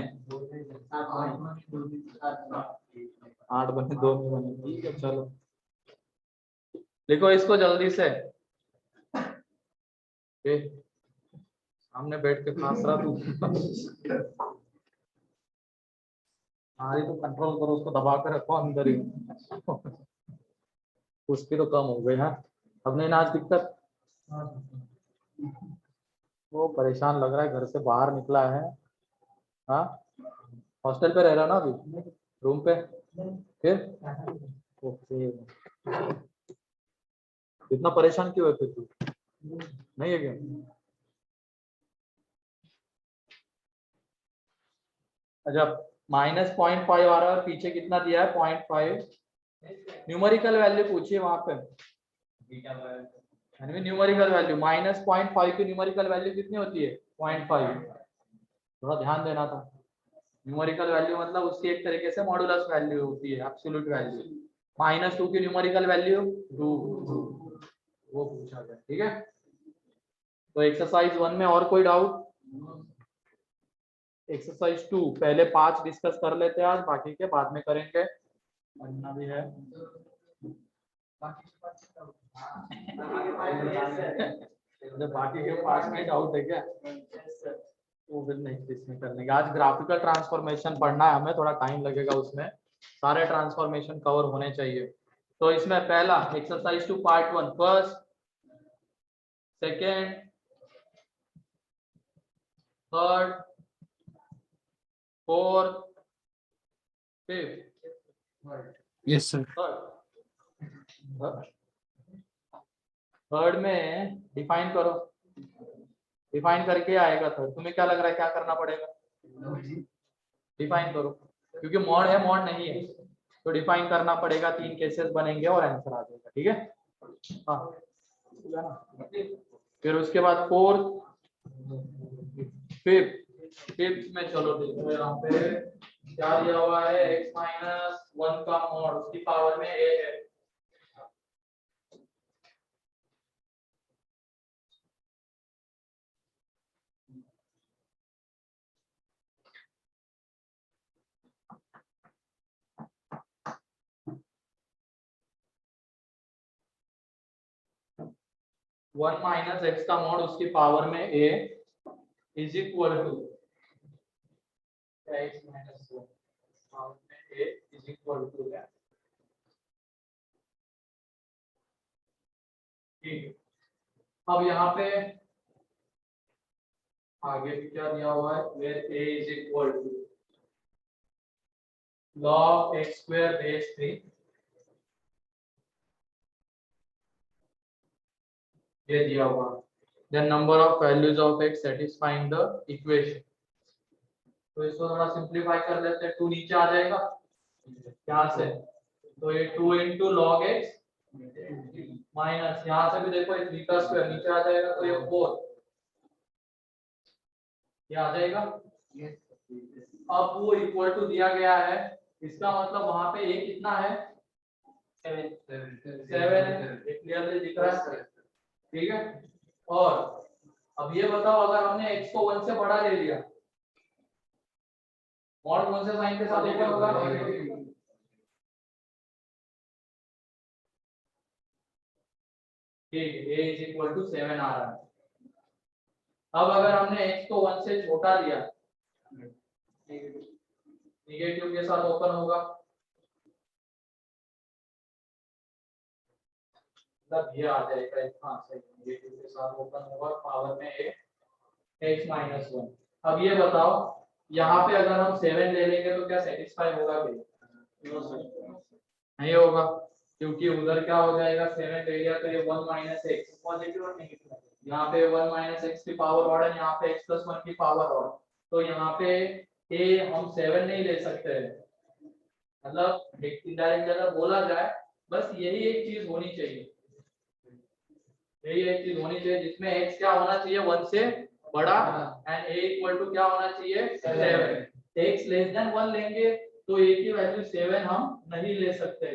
8 बने, 2 नहीं बने। ठीक है चलो लिखो इसको जल्दी से। सामने बैठ के खास रहा तू। नारी तो कंट्रोल करो, उसको दबा कर रखो अंदर ही। उसकी तो कम हो गई है। अब नहीं ना आज दिक्कत। वो परेशान लग रहा है, घर से बाहर निकला है। हाँ हॉस्टल पे रह रहा ना अभी? रूम पे? फिर ओके। इतना परेशान क्यों है फिर तू? नहीं है क्या? अच्छा -0.5 आ रहा है और पीछे कितना दिया है? 0.5। न्यूमेरिकल वैल्यू पूछिए वहां पे। न्यूमेरिकल वैल्यू -0.5 की न्यूमेरिकल वैल्यू कितनी होती है? 0.5। थोड़ा ध्यान देना था। न्यूमेरिकल वैल्यू मतलब उसकी एक तरीके से मॉडुलस वैल्यू होती है, एब्सोल्यूट वैल्यू। -2 की न्यूमेरिकल वैल्यू 2, वो पूछा गया। ठीक है तो एक्सरसाइज 1 में और कोई डाउट? एक्सरसाइज 2 पहले 5 डिस्कस कर लेते हैं आज, बाकी के बाद में करेंगे। पढ़ना भी है। बाकी के 5 में डाउट है क्या? वो फिर नेक्स्ट इसमें कर लेंगे। आज ग्राफिकल ट्रांसफॉर्मेशन पढ़ना है हमें, थोड़ा टाइम लगेगा उसमें। सारे ट्रांसफॉर्मेशन कवर होने चाहिए। तो इसमें पहला exercise 2 part 1 first, second, third, fourth, fifth. Yes, sir. Third में डिफाइन करो। डिफाइन करके आएगा थर्ड। तुम्हें क्या लग रहा है क्या करना पड़ेगा? डिफाइन करो, क्योंकि मॉड है मॉड नहीं है तो डिफाइन करना पड़ेगा। 3 केसेस बनेंगे और आंसर आ जाएगा। ठीक है हाँ। फिर उसके बाद फोर्थ, फिफ्थ में चलो देखो यहाँ पे क्या दिया हुआ है? x-1 का मॉड उसकी पावर में a है। वन माइनस एक्स का मॉड उसकी पावर में a is equal to x minus 1 power में a इज इक्वल टू क्या? ठीक है अब यहाँ पे आगे भी क्या दिया हुआ है? where a is equal to log x square base 3। ये दिया हुआ then number of values of x satisfying the equation। तो इसको थोड़ा सिंप्लीफाई कर लेते हैं। 2 नीचे आ जाएगा यहाँ से, तो ये 2 into log x माइनस यहाँ से भी देखो 3 का स्क्वायर नीचे आ जाएगा तो ये 4 ये आ जाएगा। अब वो इक्वल टू दिया गया है, इसका मतलब वहां पे a कितना है? 7 है, ये क्लियरली दिख रहा है। ठीक है और अब ये बताओ अगर हमने x को 1 से बड़ा ले लिया, मॉड कौन से साइन के साथ ओपन होगा? ठीक है a इज इक्वल टू 7 आ रहा है। अब अगर हमने x को 1 से छोटा लिया, निगेटिव के साथ ओपन होगा, मतलब ये आ जाएगा इतना से नेगेटिव के साथ ओपन होगा पावर में a x माइनस 1। अब ये बताओ यहाँ पे अगर हम 7 ले लेंगे तो क्या सेटिस्फाई होगा? नहीं होगा, क्योंकि उधर क्या हो जाएगा? 7 ले लिया तो ये 1 माइनस एक्स पॉजिटिव और नेगेटिव, यहाँ पे 1 माइनस एक्स की पावर ऑर्डर, यहाँ पे x प्लस 1 की पावर ऑर्डर। तो यहाँ पे a हम 7 नहीं ले सकते हैं, मतलब इनडायरेक्ट अगर बोला जाए बस यही एक चीज होनी चाहिए। यही एक चीज होनी चाहिए जिसमें x क्या होना चाहिए 1 से बड़ा एंड a इक्वल टू क्या होना चाहिए 7। x लेस देन 1 लेंगे तो a की वैल्यू 7 हम नहीं ले सकते,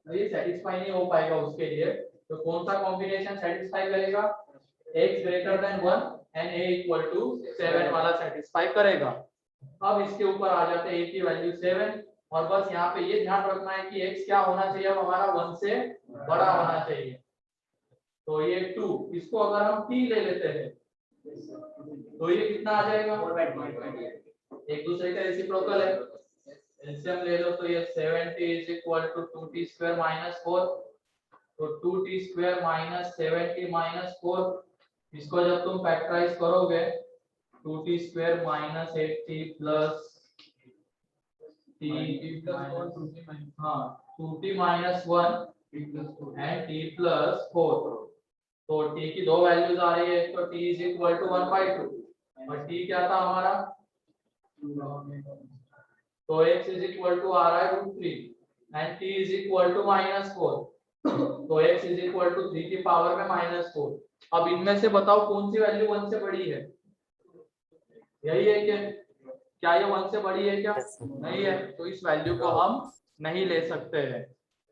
तो ये सेटिस्फाई नहीं हो पाएगा उसके लिए। तो कौन सा कॉम्बिनेशन सेटिस्फाई करेगा, x greater than 1 and a equal to 7 वाला सेटिस्फाई करेगा। अब इसके ऊपर आ जाते हैं a की वैल्यू 7 और बस यहाँ पे ये ध्यान रखना है कि x क्या होना चाहिए, अब हमारा 1 से बड़ा होना चाहिए। तो ये 2, इसको अगर हम t ले लेते हैं तो ये कितना आ जाएगा, एक दूसरे का रेसिप्रोकल है, एलसीएम ले लो तो ये 7t is equal to 2t square minus 4, तो 2t square minus 7t minus 4, इसको जब तुम फैक्टराइज करोगे 2t square minus 8t plus t हाँ 2t minus 1 and t plus 4, तो t की दो वैल्यूज आ रही है, एक तो t इज इक्वल टू 1/2 और t क्या था हमारा, तो x इज इक्वल टू आ रहा है √3 and t is equal to -4, तो x इज इक्वल टू 3 की पावर में -4। अब इनमें से बताओ कौन सी वैल्यू 1 से बड़ी है, यही है क्या ये 1 से बड़ी है क्या, नहीं है, तो इस वैल्यू को हम नहीं ले सकते हैं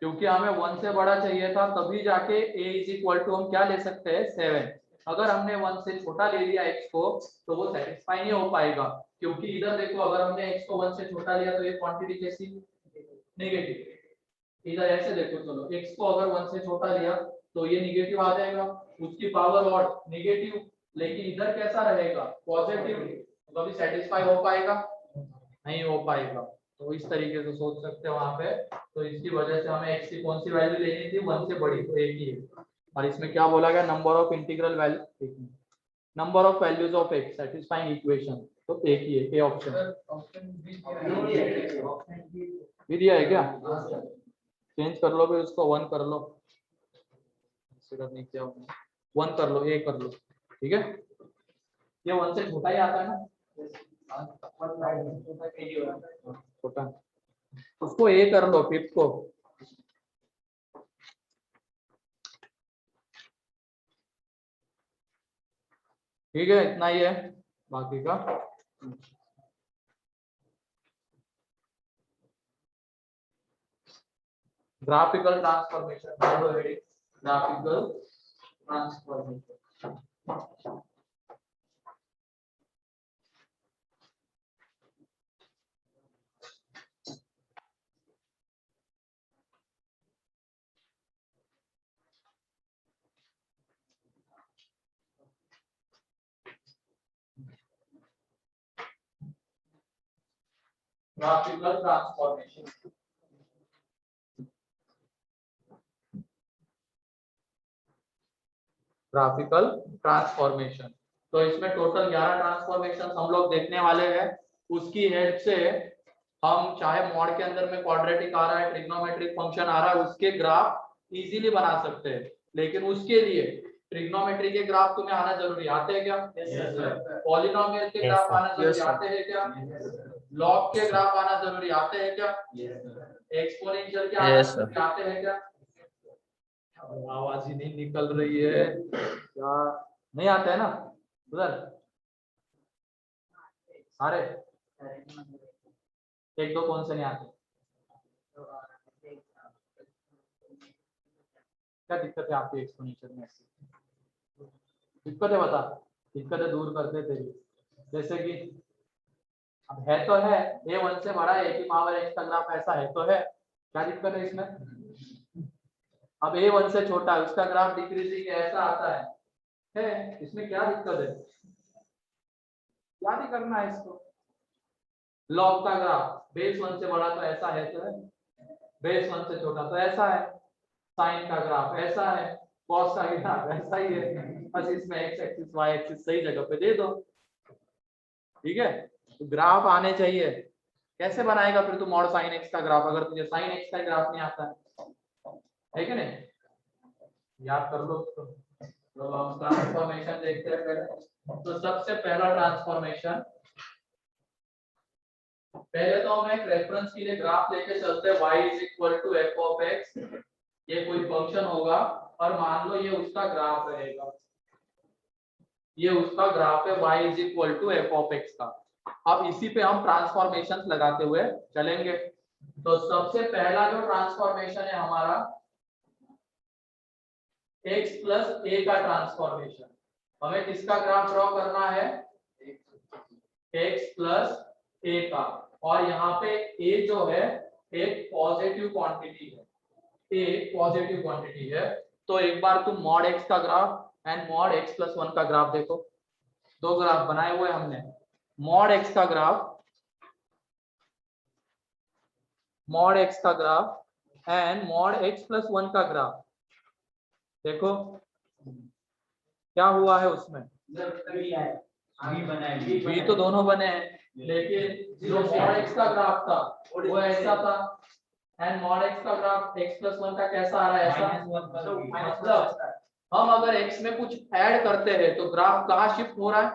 क्योंकि हमें 1 से बड़ा चाहिए था, तभी जाके a इज इक्वल टू हम क्या ले सकते हैं 7। अगर हमने 1 से छोटा ले लिया x को तो वो सेटिस्फाई नहीं हो पाएगा, क्योंकि इधर देखो अगर हमने x को 1 से छोटा लिया तो ये क्वांटिटी कैसी नेगेटिव, इधर ऐसे देखो चलो x को अगर 1 से छोटा लिया तो ये नेगेटिव आ जाएगा, उसकी पावर और नेगेटिव, लेकिन इधर कैसा रहेगा पॉजिटिव, तो अभी सेटिस्फाई हो पाएगा नहीं हो पाएगा। तो इस तरीके से सोच सकते हो वहां पे, तो इसकी वजह से हमें x की कौन सी वैल्यू लेनी थी 1 से बड़ी, तो एक ही है। और इसमें क्या बोला गया, number of integral value, number of values of x satisfying equation, तो एक ही है, ए ऑप्शन भी दिया है क्या, चेंज कर लो फिर उसको 1 कर लो, इससे करने क्या 1 कर लो, ए कर लो, ठीक है, ये 1 से छोटा ही आता है ना, छोटा, उसको ए कर लो, फिफ्थ को, ठीक है, इतना ही है बाकी का। Graphical transformation, graphical transformation, graphical transformation, graphical transformation, तो इसमें टोटल 11 ट्रांसफॉर्मेशन हम लोग देखने वाले हैं। उसकी हेल्प से हम चाहे मॉड के अंदर में क्वाड्रेटिक आ रहा है, ट्रिग्नोमेट्रिक फंक्शन आ रहा है, उसके ग्राफ इजीली बना सकते हैं, लेकिन उसके लिए ट्रिग्नोमेट्री के ग्राफ तुम्हें आना जरूरी, आते हैं क्या, पॉलिनोमियल के ग्राफ आना जरूरी, आते हैं क्या, लॉग के ग्राफ आना जरूरी, आते हैं क्या, एक्सपोनेंशियल के आते हैं क्या, आवाज ही नहीं निकल रही है क्या, नहीं आता है ना उधर सारे, एक दो कौन से नहीं आते, क्या दिक्कत है आपकी एक्सपोनेंशियल में, दिक्कत है बता, दिक्कतें दूर करते थे, जैसे कि अब है तो है a 1 से बड़ा है, a की पावर x का ग्राफ ऐसा है तो है, क्या दिक्कत है इसमें, अब a 1 से छोटा है उसका ग्राफ डिक्रीजिंग ऐसा आता है, इसमें क्या दिक्कत है, क्या नहीं करना है इसको, लॉग का ग्राफ बेस 1 से बड़ा तो ऐसा है तो है, बेस 1 से छोटा तो ऐसा है, साइन का ग्राफ ऐसा है, कॉस का ग्राफ ऐसा ही है, बस इसमें x एक्सिस y एक्सिस सही जगह पे दे दो, ठीक है, तो ग्राफ आने चाहिए, कैसे बनाएगा फिर तू मॉड साइन x का ग्राफ, अगर तुझे साइन x का ग्राफ नहीं आता है कि नहीं, याद कर लो उसको। तो हम ट्रांसफॉर्मेशन देखते हैं पहले, तो सबसे पहला ट्रांसफॉर्मेशन, पहले तो हम एक रेफरेंस के लिए ग्राफ लेके चलते हैं, y is equal to f of x, ये कोई फंक्शन होगा और मान लो ये उसका ग्राफ रहेगा, ये उसका ग्राफ है y is equal to f of x का। अब इसी पे हम ट्रांसफॉर्मेशन लगाते हुए चलेंगे। तो सबसे पहला जो ट्रांसफॉर्मेशन है हमारा x प्लस a का ट्रांसफॉर्मेशन। हमें किसका ग्राफ ड्रॉ करना है, x प्लस a का, और यहाँ पे a जो है एक पॉजिटिव क्वांटिटी है, a पॉजिटिव क्वांटिटी है। तो एक बार तुम मॉड x का graph and mod x plus 1 का ग्राफ देखो, दो ग्राफ बनाए हुए हमने। मॉड x का ग्राफ, मॉड x का graph and mod x plus 1 का ग्राफ देखो क्या हुआ है उसमें। भी तो दोनों बने हैं, लेकिन जो मॉड x का ग्राफ था वो ऐसा था एंड मॉड x का ग्राफ x प्लस 1 का कैसा आ रहा है, ऐसा। मतलब हम अगर x में कुछ ऐड करते हैं तो ग्राफ कहाँ शिफ्ट हो रहा है,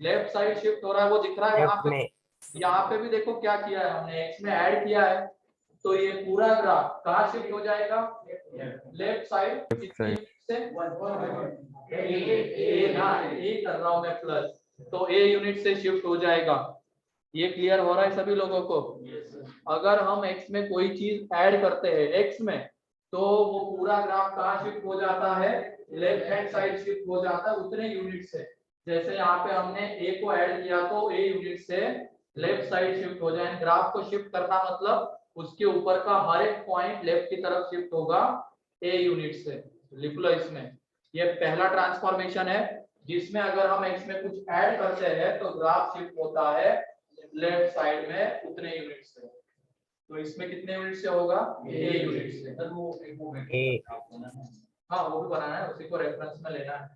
लेफ्ट साइड शिफ्ट हो रहा है, वो दिख रहा है वहां पे। यहाँ पे भी देखो क्या किया है हमने, x में ऐड किया है तो ये पूरा ग्राफ कहाँ शिफ्ट हो जाएगा, लेफ्ट साइड से ए कर रहा हूं मैं प्लस, तो a यूनिट से शिफ्ट हो जाएगा। ये क्लियर हो रहा है सभी लोगों को। अगर हम x में कोई चीज ऐड करते हैं x में, तो वो पूरा ग्राफ कहाँ शिफ्ट हो जाता है, लेफ्ट हैंड साइड शिफ्ट हो जाता है उतने यूनिट से। जैसे यहाँ पे हमने a को ऐड किया तो a यूनिट से लेफ्ट साइड शिफ्ट हो जाए। ग्राफ को शिफ्ट करना मतलब उसके ऊपर का हर एक पॉइंट लेफ्ट की तरफ शिफ्ट होगा a यूनिट से। लिख लो इसमें, ये पहला ट्रांसफॉर्मेशन है जिसमें अगर हम x में कुछ ऐड करते हैं तो ग्राफ शिफ्ट होता है लेफ्ट साइड में उतने यूनिट से। तो इसमें कितने यूनिट से होगा, a यूनिट से। हाँ वो भी बनाना है, उसी को रेफरेंस में लेना है।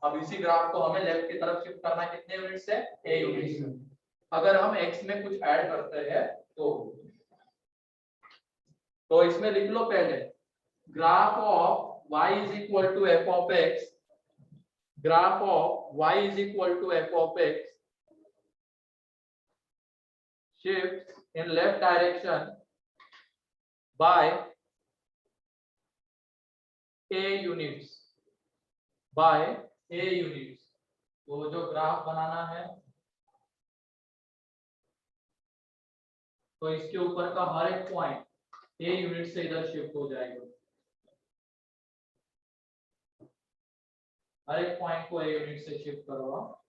अब इसी ग्राफ को हमें लेफ्ट की तरफ शिफ्ट करना है कितने यूनिट से, a यूनिट से। अगर हम x में कुछ ऐड करते हैं तो इसमें लिख लो पहले graph of y is equal to f of x, graph of y is equal to f of x shifts in left direction by a units, by a units। तो जो ग्राफ बनाना है तो इसके ऊपर का हर एक पॉइंट a यूनिट से इधर शिफ्ट हो जाएगा, हर एक पॉइंट को a यूनिट से शिफ्ट करो।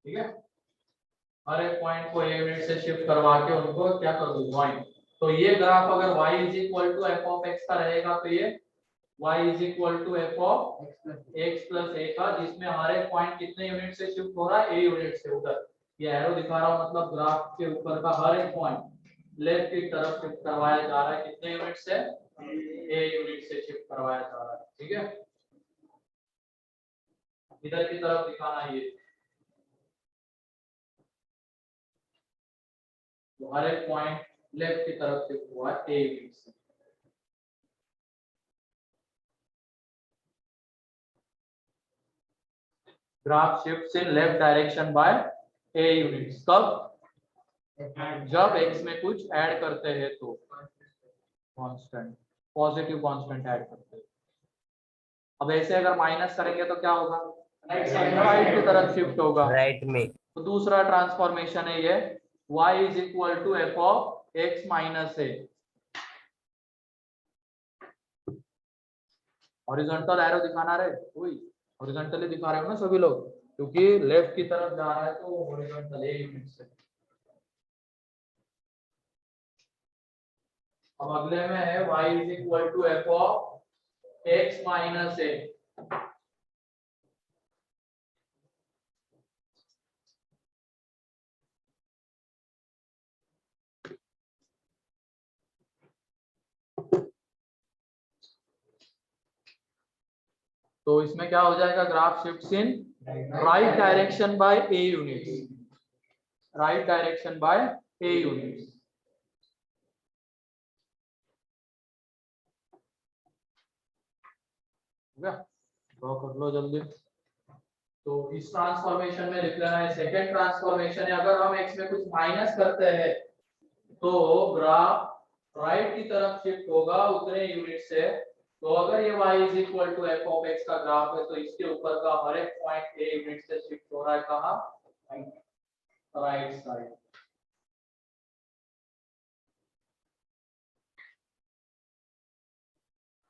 ठीक है, हर एक पॉइंट को a यूनिट से शिफ्ट करवा के उनको क्या कर दो, ज्वाइन। तो ये ग्राफ अगर y is equal to f of x का रहेगा तो ये y is equal to f of x plus a का, जिसमें हर एक पॉइंट कितने यूनिट से शिफ्ट हो रहा है, a यूनिट से उधर। ये एरो दिखा रहा हूं, मतलब ग्राफ के ऊपर का हर एक पॉइंट लेफ्ट की तरफ शिफ्ट करवाया जा रहा है कितने यूनिट से, a यूनिट से शिफ्ट करवाया जा रहा है। ठीक है, इधर की तरफ दिखाना ये, तो हर एक पॉइंट लेफ्ट की तरफ शिफ्ट हुआ है a यूनिट से। Graph shifts in left direction by a units. कब, जब x में कुछ ऐड करते हैं तो कांस्टेंट, पॉजिटिव कांस्टेंट ऐड करते हैं। अब ऐसे अगर माइनस करेंगे तो क्या होगा, राइट की तरफ शिफ्ट होगा, राइट में। तो दूसरा ट्रांसफॉर्मेशन है ये y is equal to f of x minus a. Horizontal arrow दिखाना रहे, वही हॉरिजॉन्टली दिखा रहे हो ना सभी लोग, क्योंकि लेफ्ट की तरफ जा रहा है तो हॉरिजॉन्टल ए यूनिट से। अब अगले में है y is equal to f of x minus a. तो इसमें क्या हो जाएगा, graph shifts in right direction by a units, right direction by a units. Draw कर लो जल्दी। तो इस ट्रांसफॉर्मेशन में लिख लेना है। सेकेंड ट्रांसफॉर्मेशन है, अगर हम x में कुछ माइनस करते हैं तो ग्राफ राइट की तरफ शिफ्ट होगा उतने यूनिट से। तो अगर ये y is equal to f of x का ग्राफ है तो इसके ऊपर का हर एक पॉइंट ए यूनिट से शिफ्ट हो रहा है कहाँ, राइट साइड।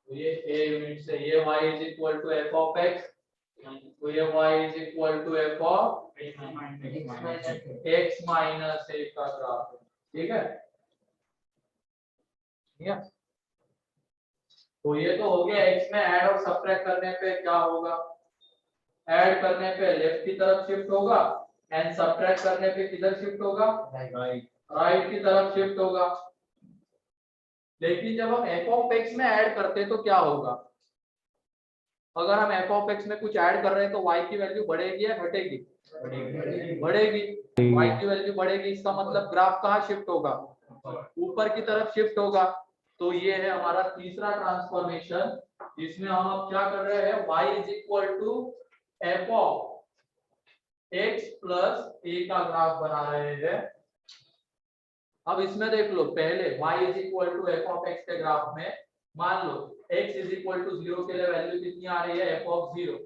तो ये a यूनिट से ये y is equal to f of x, तो ये y is equal to f of x minus a का ग्राफ है। ठीक है, ठीक है। तो ये तो हो गया, x में ऐड और सब्ट्रैक्ट करने पे क्या होगा, ऐड करने पे लेफ्ट की तरफ शिफ्ट होगा एंड सब्ट्रैक्ट करने पे किधर शिफ्ट होगा, राइट की तरफ शिफ्ट होगा। लेकिन जब हम f ऑफ x में ऐड करते हैं तो क्या होगा, अगर हम f ऑफ x में कुछ ऐड कर रहे हैं तो y की वैल्यू बढ़ेगी या घटेगी, बढ़ेगी। y की वैल्यू बढ़ेगी, इसका मतलब ग्राफ कहाँ शिफ्ट होगा, ऊपर की तरफ शिफ्ट होगा। तो ये है हमारा तीसरा ट्रांसफॉर्मेशन, जिसमें हम अब क्या कर रहे हैं, y is equal to f of x plus a का ग्राफ बना रहे हैं। अब इसमें देख लो, पहले y is equal to f of x के ग्राफ में मान लो x इज इक्वल टू 0 के लिए वैल्यू कितनी आ रही है, एफ ऑफ 0।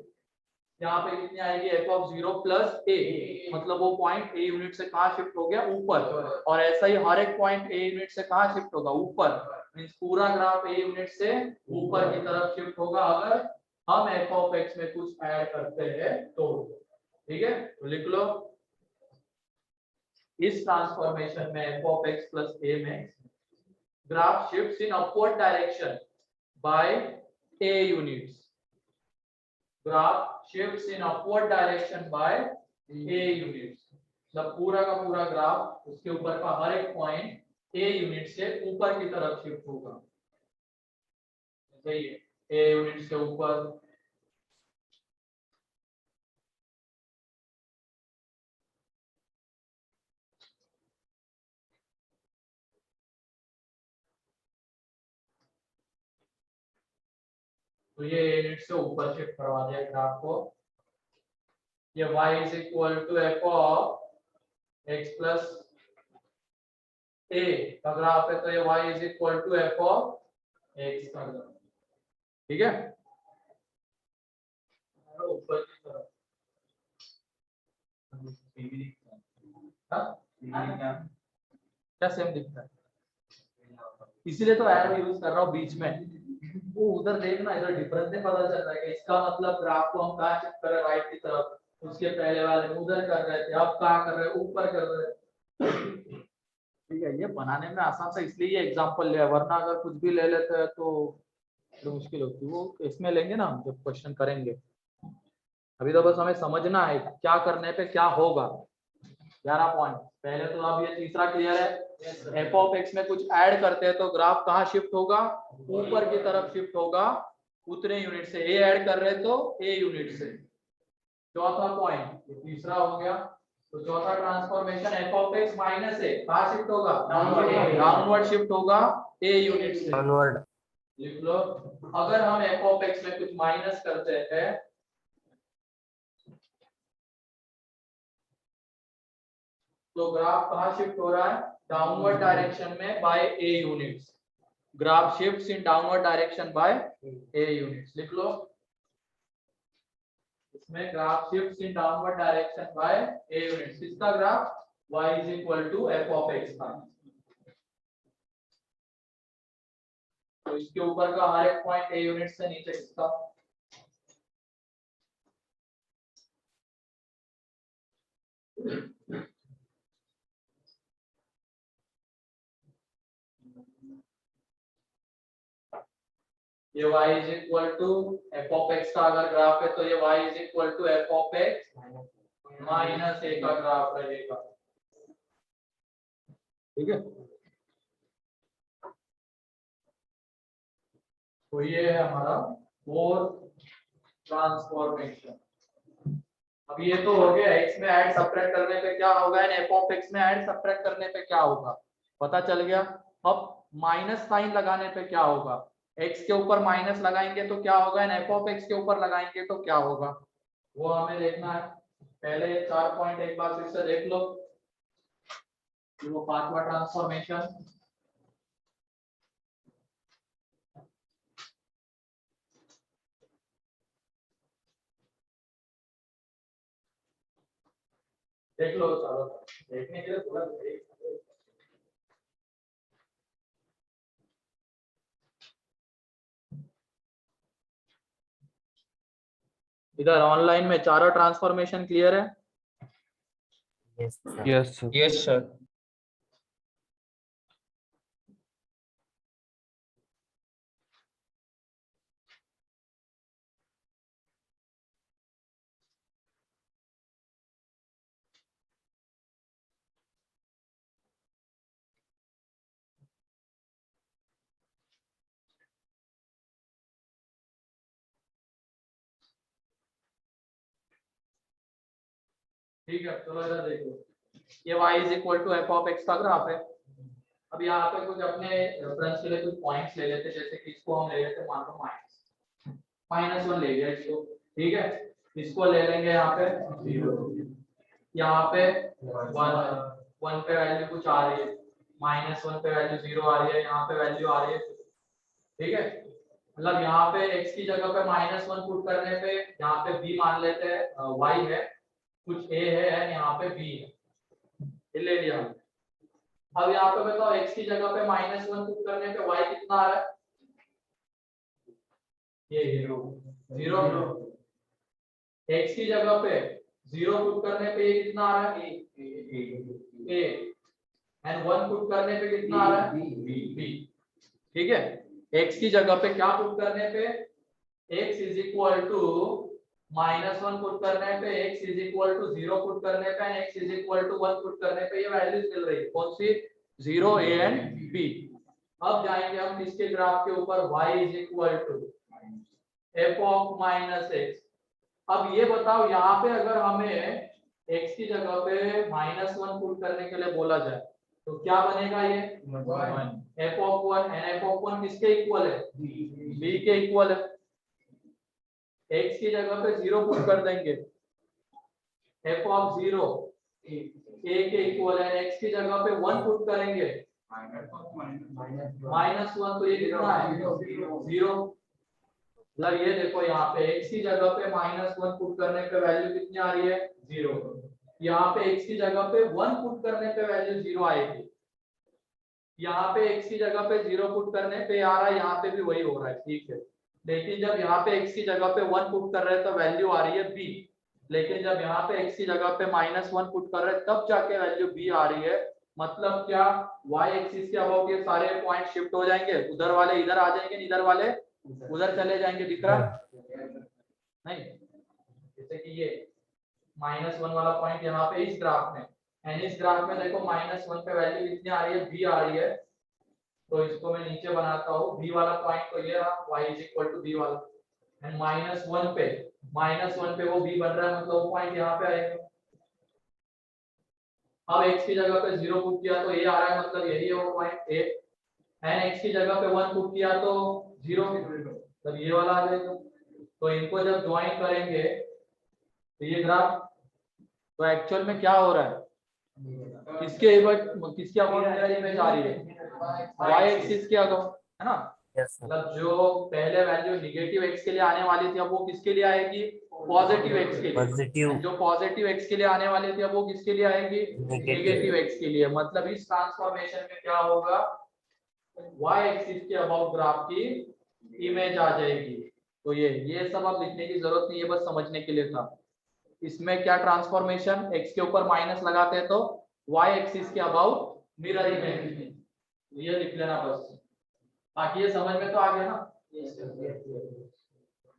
यहाँ पे कितनी आएगी, एफ ऑफ 0 प्लस ए, मतलब वो पॉइंट ए यूनिट से कहाँ शिफ्ट हो गया, ऊपर। और ऐसा ही हर एक पॉइंट ए यूनिट से कहाँ शिफ्ट होगा, ऊपर। मींस पूरा ग्राफ ए यूनिट से ऊपर की तरफ शिफ्ट होगा अगर हम एफ ऑफ एक्स में कुछ ऐड करते हैं तो। ठीक है, तो लिख लो, इस ट्रांसफॉर्मेशन में एफ ऑफ एक्स प्लस ए में graph shifts in upward direction by a units. Graph shifts in upward direction by a units। मतलब पूरा का पूरा ग्राफ, उसके ऊपर का हर एक पॉइंट a यूनिट से ऊपर की तरफ शिफ्ट होगा। सही है, a यूनिट से ऊपर। तो ये यूनिट से ऊपर शिफ्ट करवा दिया ग्राफ को। ये y is equal to f of x plus a का ग्राफ है, तो ये y is equal to f of x का ग्राफ। ठीक है, ऊपर की तरफ क्या सेम दिखता है, इसीलिए तो एरो यूज कर रहा हूँ बीच में। वो उधर देखना, इधर डिफरेंस नहीं पता चल रहा है कि इसका मतलब ग्राफ को हम कहाँ शिफ्ट कर रहे हैं, राइट की तरफ। उसके पहले वाले में उधर कर रहे थे, अब कहाँ कर रहे हैं, ऊपर कर रहे हैं। ठीक है, ये बनाने में आसान से इसलिए ये एग्जांपल लिया, वरना अगर कुछ भी ले लेते हैं तो मुश्किल होती है। वो इसमें लेंगे ना हम जब क्वेश्चन करेंगे, अभी तो बस हमें समझना है क्या करने पे क्या होगा। 11 पॉइंट पहले तो। अब ये तीसरा क्लियर है, एफ ऑफ एक्स में कुछ ऐड करते हैं तो ग्राफ कहाँ शिफ्ट होगा, ऊपर की तरफ शिफ्ट होगा उतने यूनिट से। ए ऐड कर रहे हैं तो ए यूनिट से। चौथा पॉइंट, ये तीसरा हो गया। तो चौथा transformation f of x minus a कहाँ शिफ्ट होगा, डाउनवर्ड शिफ्ट होगा ए यूनिट से। डाउनवर्ड। लिख लो, अगर हम एफ ऑफ एक्स में कुछ माइनस करते हैं तो ग्राफ कहाँ शिफ्ट हो रहा है, डाउनवर्ड डायरेक्शन में by a units. Graph shifts in downward direction by a units. लिख लो, इसमें graph shifts in downward direction by a units. इसका graph y is equal to f of x का। तो इसके ऊपर का हर एक पॉइंट ए यूनिट से नीचे किसका, ये y is equal to f of x का अगर ग्राफ है तो ये y is equal to f of x minus a का ग्राफ रहेगा। ठीक है, तो ये है हमारा फोर्थ ट्रांसफॉर्मेशन। अब ये तो हो गया, x में ऐड सब्ट्रैक्ट करने पे क्या होगा एंड एफ ऑफ एक्स में ऐड सब्ट्रैक्ट करने पे क्या होगा पता चल गया। अब माइनस साइन लगाने पे क्या होगा, x के ऊपर माइनस लगाएंगे तो क्या होगा एंड एफ ऑफ एक्स के ऊपर लगाएंगे तो क्या होगा, वो हमें देखना है। पहले 4 पॉइंट एक बार फिर से देख लो। वो पांचवा ट्रांसफॉर्मेशन। देख लो, चलो देखने के लिए थोड़ा देख। इधर ऑनलाइन में चारों ट्रांसफॉर्मेशन क्लियर है? Yes, sir. Yes, sir. Yes, sir. ठीक है, चलो इधर देखो, ये y is equal to f of x का ग्राफ है। अब यहाँ पे कुछ अपने रेफरेंस के लिए कुछ पॉइंट्स ले लेते, जैसे कि इसको हम ले लेते, मान लो -1 ले लिया इसको, ठीक है। इसको ले लेंगे यहाँ पे 0, यहाँ पे 1 पे वैल्यू कुछ आ रही है, -1 पे वैल्यू 0 आ रही है, यहाँ पे वैल्यू आ रही है, ठीक है। मतलब यहाँ पे x की जगह पे -1 पुट करने पे यहाँ पे b मान लेते हैं, y है, कुछ a है and यहाँ पे b है, ये ले लिया हमने। अब यहाँ पे बताओ x की जगह पे -1 पुट करने पे y कितना आ रहा है? ये 0। x की जगह पे 0 पुट करने पे ये कितना आ रहा है? a एंड 1 पुट करने पे कितना आ रहा है? b। ठीक है, x की जगह पे क्या पुट करने पे x is equal to -1 put करने पे, x is equal to 0 put करने पे, x is equal to 1 put करने पे ये वैल्यूज मिल रही है, कौन सी? 0, a एंड b। अब जाएंगे हम इसके ग्राफ के ऊपर, y is equal to f of -x। अब ये बताओ यहाँ पे अगर हमें x की जगह पे -1 पुट करने के लिए बोला जाए तो क्या बनेगा? ये f of 1 and f of 1 किसके इक्वल है? b के इक्वल है। x की जगह पे 0 पुट कर देंगे, f ऑफ 0 a के इक्वल है, x की जगह पे 1 पुट करेंगे -1, तो ये कितना है? 0। मतलब ये देखो यहाँ पे x की जगह पे -1 पुट करने पे वैल्यू कितनी आ रही है? 0। यहाँ पे x की जगह पे 1 पुट करने पे वैल्यू 0 आएगी, यहाँ पे x की जगह पे 0 पुट करने पे आ रहा है, यहाँ पे भी वही हो रहा है, ठीक है। लेकिन जब यहाँ पे x की जगह पे 1 पुट कर रहे हैं तो वैल्यू आ रही है b, लेकिन जब यहाँ पे x की जगह पे -1 पुट कर रहे हैं तब जाके वैल्यू b आ रही है। मतलब क्या, y एक्सिस के अबाउट ये सारे पॉइंट शिफ्ट हो जाएंगे, उधर वाले इधर आ जाएंगे, इधर वाले उधर चले जाएंगे, दिख रहा नहीं? जैसे कि ये -1 वाला पॉइंट यहाँ पे इस ग्राफ में, एंड इस ग्राफ में देखो -1 पे वैल्यू कितनी आ रही है? b आ रही है। तो इसको मैं नीचे बनाता हूँ, b वाला पॉइंट तो ये रहा, y is equal to b वाला, एंड -1 पे वो b बन रहा है, मतलब वो पॉइंट यहाँ पे आएगा। अब x की जगह पे 0 पुट किया तो a आ रहा है, मतलब यही है वो पॉइंट a, एंड x की जगह पे 1 पुट किया तो 0, मतलब ये वाला आ जाएगा। तो इनको जब ज्वाइन करेंगे तो ये ग्राफ, तो एक्चुअल में क्या हो रहा है? किसके अबाउट मेरा इमेज आ रही है? y एक्सिस के अबाउट, है ना? मतलब जो पहले वैल्यू नेगेटिव x के लिए आने वाली थी अब वो किसके लिए आएगी? पॉजिटिव x के लिए। जो पॉजिटिव x के लिए आने वाली थी अब वो किसके लिए आएगी? नेगेटिव x के लिए। मतलब इस ट्रांसफॉर्मेशन में क्या होगा? y एक्सिस के अबाउट ग्राफ की इमेज आ जाएगी। तो ये सब अब लिखने की जरूरत नहीं है, बस समझने के लिए था। इसमें क्या ट्रांसफॉर्मेशन, x के ऊपर माइनस लगाते हैं तो y एक्सिस के अबाउट मिरर इमेज, ये लिख लेना बस, बाकी ये समझ में तो आ गया ना?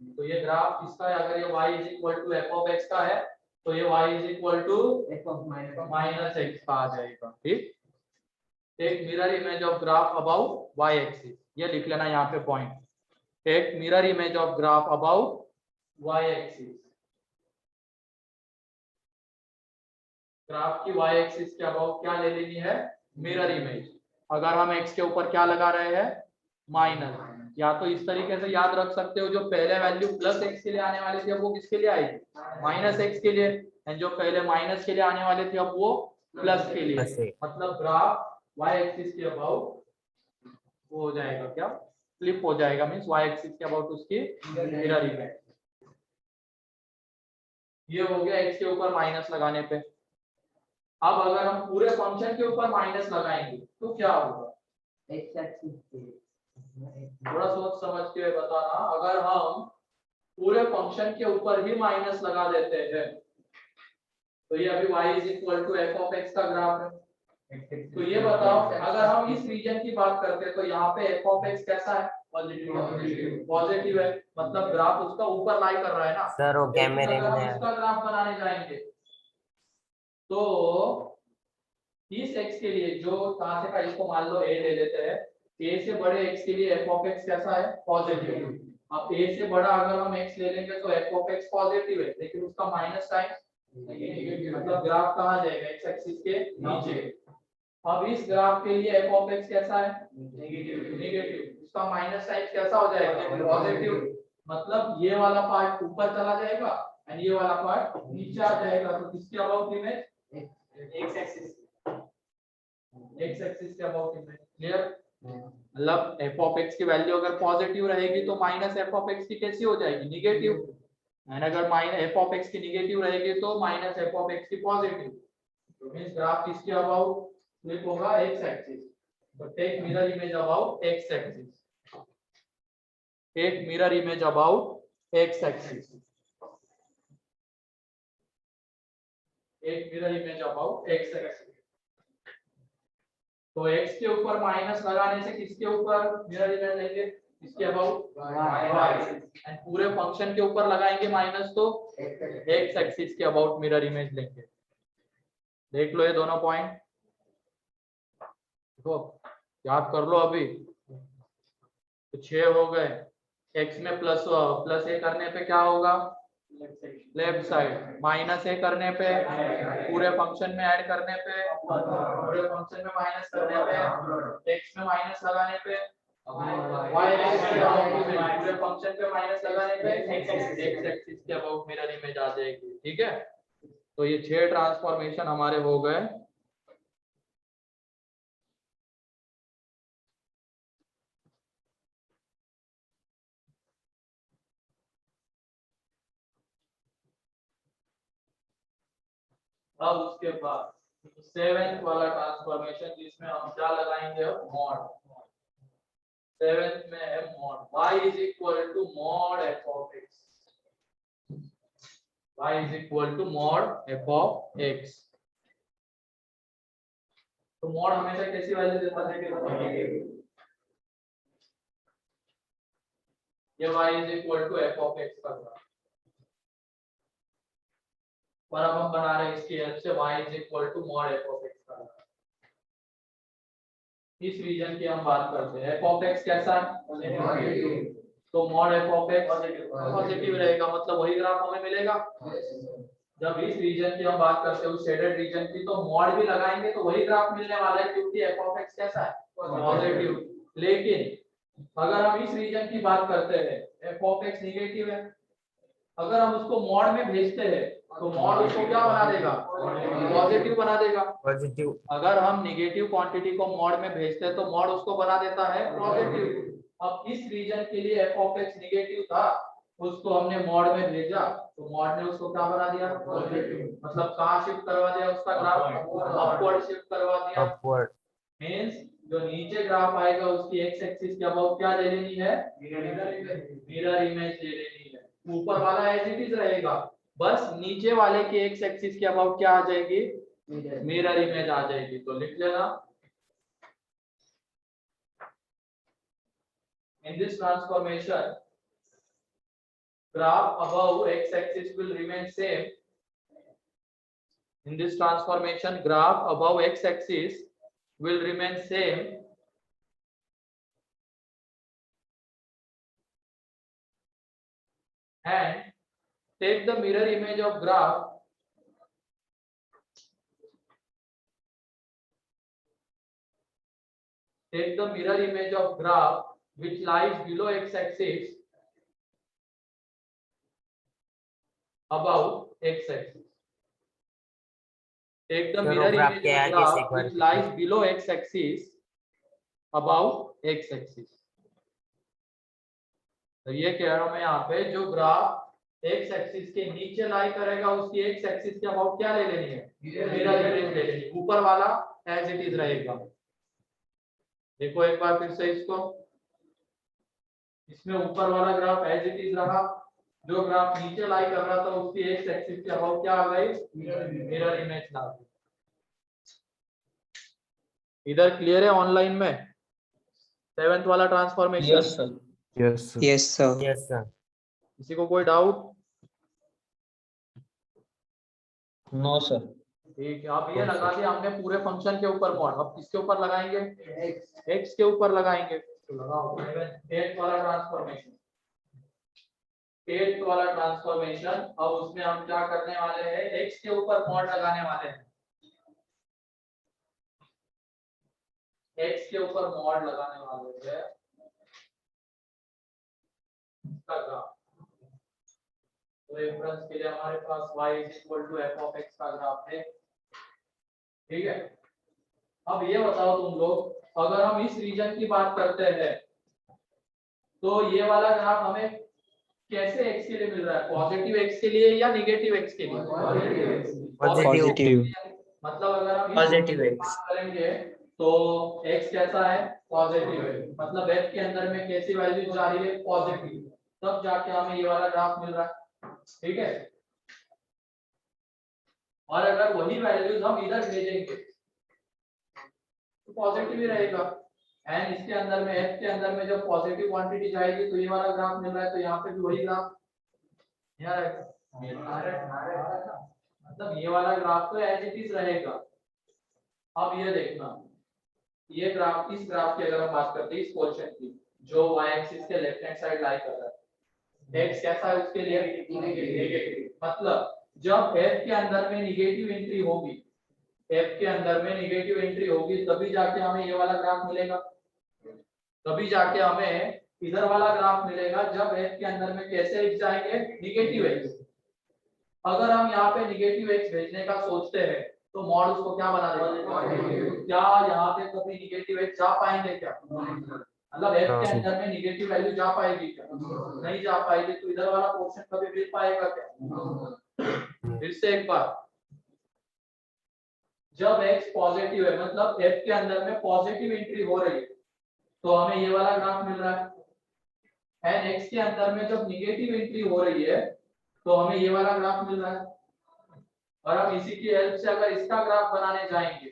तो ये ग्राफ किसका है? अगर ये y is equal to f of x का है तो ये y is equal to -x का आ जाएगा, ठीक। Take mirror image of graph about y axis, ये लिख लेना यहाँ पे point, take mirror image of graph about y axis. Graph की y एक्सिस के अबाउट क्या ले लेनी है? Mirror image. अगर हम x के ऊपर क्या लगा रहे हैं? माइनस, या तो इस तरीके से याद रख सकते हो, जो पहले वैल्यू +x के लिए आने वाली थी अब वो किसके लिए आएगी? -x के लिए, एंड जो पहले माइनस के लिए आने वाले थे अब वो प्लस के लिए, प्लस है। मतलब ग्राफ y एक्सिस के अबाउट वो हो जाएगा क्या, फ्लिप हो जाएगा, मींस y एक्सिस के अबाउट उसकी मिरर इमेज। ये हो गया x के ऊपर माइनस लगाने पे। अब अगर हम पूरे फंक्शन के ऊपर माइनस लगाएंगे तो क्या होगा, थोड़ा सोच समझ के बताना। अगर हम पूरे फंक्शन के ऊपर ही माइनस लगा देते हैं तो ये अभी y is equal to f of x का ग्राफ है। तो ये बताओ, अगर हम इस रीजन की बात करते हैं तो यहाँ पे एफ ऑफ एक्स कैसा है, पॉजिटिव है, मतलब ग्राफ उसका ऊपर लाई कर रहा है ना। सर वो लेकिन कैमरे अगर हम में इसका ग्राफ बनाने जाएंगे तो इस x के लिए जो कहां से का, इसको मान लो a ले लेते हैं, a से बड़े x के लिए f ऑफ x कैसा है, पॉजिटिव। अब a से बड़ा अगर हम x ले लेंगे तो f ऑफ x पॉजिटिव है, लेकिन उसका माइनस साइन, मतलब ग्राफ कहां जाएगा, x एक्सिस के नीचे। अब इस ग्राफ के लिए f ऑफ x कैसा है, नेगेटिव, उसका माइनस साइन कैसा हो जाएगा, पॉजिटिव, मतलब ये वाला पार्ट ऊपर चला जाएगा और ये वाला पार्ट नीचे आ जाएगा। तो किसके अबाउट इमेज, x एक्सिस के अबाउट इमेज। क्लियर, मतलब f ऑफ x की वैल्यू अगर पॉजिटिव रहेगी तो माइनस f ऑफ x की कैसी हो जाएगी, नेगेटिव, एंड अगर माइनस f ऑफ x की नेगेटिव रहेगी तो माइनस f ऑफ x की पॉजिटिव। तो मींस ग्राफ किसके अबाउट फ्लिप होगा, x एक्सिस। तो take mirror image about x axis, take mirror image about x axis, एक mirror image about x axis. तो x के ऊपर माइनस लगाने से किसके ऊपर मिरर इमेज लेंगे, इसके अबाउट y, एंड पूरे फंक्शन के ऊपर लगाएंगे माइनस तो x एक्सिस के अबाउट मिरर इमेज लेंगे। देख लो ये दोनों पॉइंट, देखो याद कर लो। अभी तो 6 हो गए, x में प्लस a करने पे क्या होगा, लेफ्ट साइड, माइनस a करने पे पूरे फंक्शन में ऐड करने पे, पूरे फंक्शन में माइनस करने पे, x में माइनस लगाने पे y एक्सिस के अबाउट इमेज, पूरे फंक्शन पे माइनस लगाने पे x एक्सिस के अबाउट मिरर इमेज आ जाएगी। ठीक है, तो ये 6 ट्रांसफॉर्मेशन हमारे हो गए। अब उसके बाद 7th वाला ट्रांसफॉर्मेशन जिसमें हम क्या लगाएंगे, मॉड। 7th में है mod, y is equal to mod f of x, y is equal to mod f of x। तो मॉड हमेशा कैसी वैल्यू देता है कि ये y is equal to f of x का ग्राफ, और अब हम बना रहे हैं इसकी हेल्प से y is equal to mod f of x का ग्राफ। इस रीजन की हम बात करते हैं, f ऑफ x कैसा है, तो mod f of x positive रहेगा, मतलब वही ग्राफ हमें मिलेगा। जब इस रीजन की हम बात करते हैं उस शेडेड रीजन की, तो मॉड भी लगाएंगे तो वही ग्राफ मिलने वाला है, क्योंकि f ऑफ x कैसा है, पॉजिटिव। लेकिन अगर हम इस रीजन की बात करते हैं, f ऑफ x नेगेटिव है, अगर हम उसको मॉड में भेजते हैं तो मॉड उसको क्या बना देगा, पॉजिटिव बना देगा। पॉजिटिव, अगर हम नेगेटिव क्वांटिटी को मॉड में भेजते हैं तो मॉड उसको बना देता है पॉजिटिव। अब इस रीजन के लिए f ऑफ x नेगेटिव था, उसको हमने मॉड में भेजा तो मॉड ने उसको क्या बना दिया, पॉजिटिव, मतलब कहां शिफ्ट करवा दिया उसका ग्राफ, अपवर्ड शिफ्ट करवा दिया। अपवर्ड, मींस जो नीचे ग्राफ आएगा उसकी x एक्सिस के अबाउट क्या ले लेनी है, मिरर इमेज ले लेनी है। ऊपर वाला एज इट इज रहेगा, बस नीचे वाले के x एक्सिस के अबाउट क्या आ जाएगी, मिरर इमेज आ जाएगी। तो लिख लेना, in this transformation graph above x axis will remain same. In this transformation graph above x axis will remain same, and take the mirror image of graph which lies below x axis above x axis. Take the Sir, mirror वो graph image के of आगे से एक graph बार which lies below x axis about x axis. तो ये कह रहा हूं मैं यहाँ पे जो ग्राफ x एक्सिस के नीचे लाई करेगा उसकी x एक्सिस के अबाउट क्या ले लेनी है, मिरर इमेज ले लेनी है। ऊपर वाला एज इट इज रहेगा। देखो एक बार फिर से इसको, इसमें ऊपर वाला ग्राफ एज इट इज रहा, जो ग्राफ नीचे लाई कर रहा था उसकी x एक्सिस के अबाउट क्या आ गई, मिरर इमेज ला गई। इधर क्लियर है ऑनलाइन में 7th वाला transformation? Yes sir. Yes, sir. Yes, sir. Yes, sir. किसी को कोई डाउट? No sir. ठीक है, अब ये लगा दिया हमने पूरे फंक्शन के ऊपर मॉड। अब किसके ऊपर लगाएंगे, x के ऊपर लगाएंगे। तो लगाओ 8th वाला ट्रांसफॉर्मेशन। 8th वाला ट्रांसफॉर्मेशन, अब उसमें हम क्या करने वाले हैं, x के ऊपर मॉड लगाने वाले हैं। x के ऊपर मॉड लगाने वाले हैं इसका ग्राफ। तो रेफरेंस के लिए हमारे पास y f of x का ग्राफ है। ठीक है, अब ये बताओ तुम लोग, अगर हम इस रीजन की बात करते हैं तो ये वाला ग्राफ हमें कैसे x के लिए मिल रहा है, पॉजिटिव x के लिए या नेगेटिव x के लिए? Positive. मतलब अगर हम Positive इस x. बात करेंगे तो x कैसा है, पॉजिटिव है। मतलब f के अंदर में कैसी वैल्यू जा रही है, पॉजिटिव, तब जाके हमें ये वाला ग्राफ मिल रहा है। ठीक है, और अगर वही वैल्यूज हम इधर भेजेंगे तो पॉजिटिव ही रहेगा। एंड इसके अंदर में f के अंदर में जब पॉजिटिव क्वांटिटी जाएगी तो ये वाला ग्राफ मिल रहा है, तो यहाँ पे भी वही ग्राफ यहाँ रहेगा। मतलब ये वाला ग्राफ तो एज इट इज रहेगा। अब ये देखना, ये ग्राफ, इस ग्राफ की अगर हम बात करते हैं इस पोर्शन की, जो y एक्सिस के लेफ्ट हैंड साइड लाई कर रहा है, x कैसा है उसके लिए, नेगेटिव। मतलब जब f के अंदर में नेगेटिव एंट्री होगी, f के अंदर में नेगेटिव एंट्री होगी, तभी जाके हमें ये वाला ग्राफ मिलेगा। तभी जाके हमें इधर वाला ग्राफ मिलेगा जब f के अंदर में कैसे x जाएंगे, नेगेटिव x। अगर हम यहाँ पे नेगेटिव x भेजने का सोचते हैं तो मॉड उसको क्या बना देगा, क्या यहाँ पे कभी नेगेटिव x जा पाएंगे क्या? मतलब f के अंदर में नेगेटिव वैल्यू जा पाएगी क्या? नहीं जा पाएगी। तो इधर वाला पोर्शन कभी मिल पाएगा क्या? फिर से एक बार, जब x पॉजिटिव है, मतलब f के अंदर में पॉजिटिव एंट्री हो रही है, तो हमें ये वाला ग्राफ मिल रहा है। एंड x के अंदर में जब नेगेटिव एंट्री हो रही है तो हमें ये वाला ग्राफ मिल रहा है। और हम इसी की हेल्प से अगर इसका ग्राफ बनाने जाएंगे,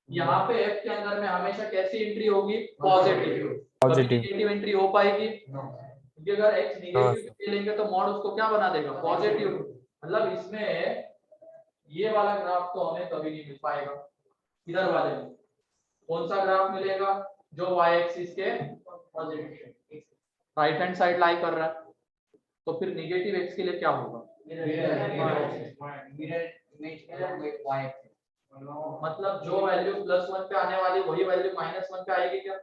यहाँ पे f के अंदर में हमेशा कैसी एंट्री होगी, पॉजिटिव। Positive. नेगेटिव एंट्री हो पाएगी? क्योंकि अगर x नेगेटिव लेंगे तो मॉड उसको क्या बना देगा, पॉजिटिव। मतलब इसमें ये वाला ग्राफ तो हमें कभी नहीं मिल पाएगा। इधर वाले में कौन सा ग्राफ मिलेगा, जो y एक्सिस के पॉजिटिव राइट हैंड साइड लाई कर रहा है। तो फिर नेगेटिव x के लिए क्या होगा, मतलब जो वैल्यू +1 पे आने वाली वही वैल्यू -1 पे आएगी क्या?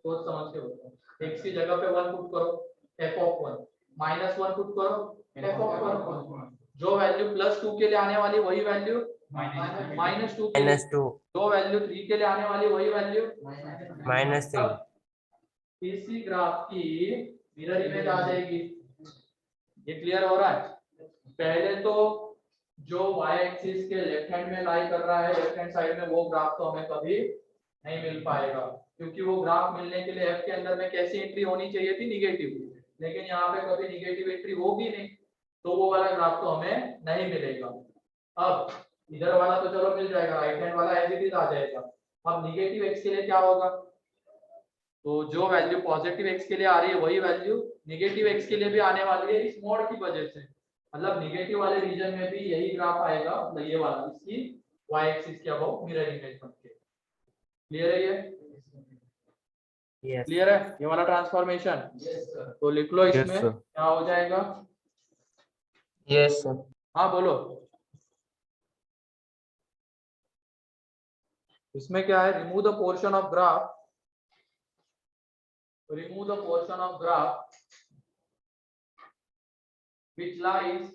सोच समझ के बताओ। x की जगह पे 1 पुट करो, f of 1, -1 पुट करो, f of 1। जो वैल्यू +2 के लिए आने वाली वही वैल्यू -2 के लिए, -2. जो वैल्यू 3 के लिए आने वाली वही वैल्यू -3. इसी ग्राफ की मिरर इमेज आ जाएगी। ये क्लियर हो रहा है? पहले तो जो y एक्सिस के लेफ्ट हैंड में लाई कर रहा है, लेफ्ट हैंड साइड में, वो ग्राफ तो हमें कभी नहीं मिल पाएगा, क्योंकि वो ग्राफ मिलने के लिए f के अंदर में कैसी एंट्री होनी चाहिए थी, नेगेटिव। लेकिन यहाँ पे कभी नेगेटिव एंट्री होगी नहीं, तो वो वाला ग्राफ तो हमें नहीं मिलेगा। अब इधर वाला तो चलो मिल जाएगा, राइट हैंड वाला एज इट इज आ जाएगा। अब नेगेटिव x के लिए क्या होगा, तो जो वैल्यू पॉजिटिव x के लिए आ रही है वही वैल्यू नेगेटिव x के लिए भी आने वाली है, इस मोड की वजह से। मतलब नेगेटिव वाले रीजन में भी यही ग्राफ आएगा, मतलब ये वाला, इसकी y एक्सिस के अबाउट मिरर इमेज बनके। क्लियर है ये? Yes. क्लियर है ये वाला ट्रांसफॉर्मेशन? तो लिख लो इसमें sir. क्या हो जाएगा। Yes sir. हाँ बोलो, इसमें क्या है, remove the portion of graph, remove the portion of graph which lies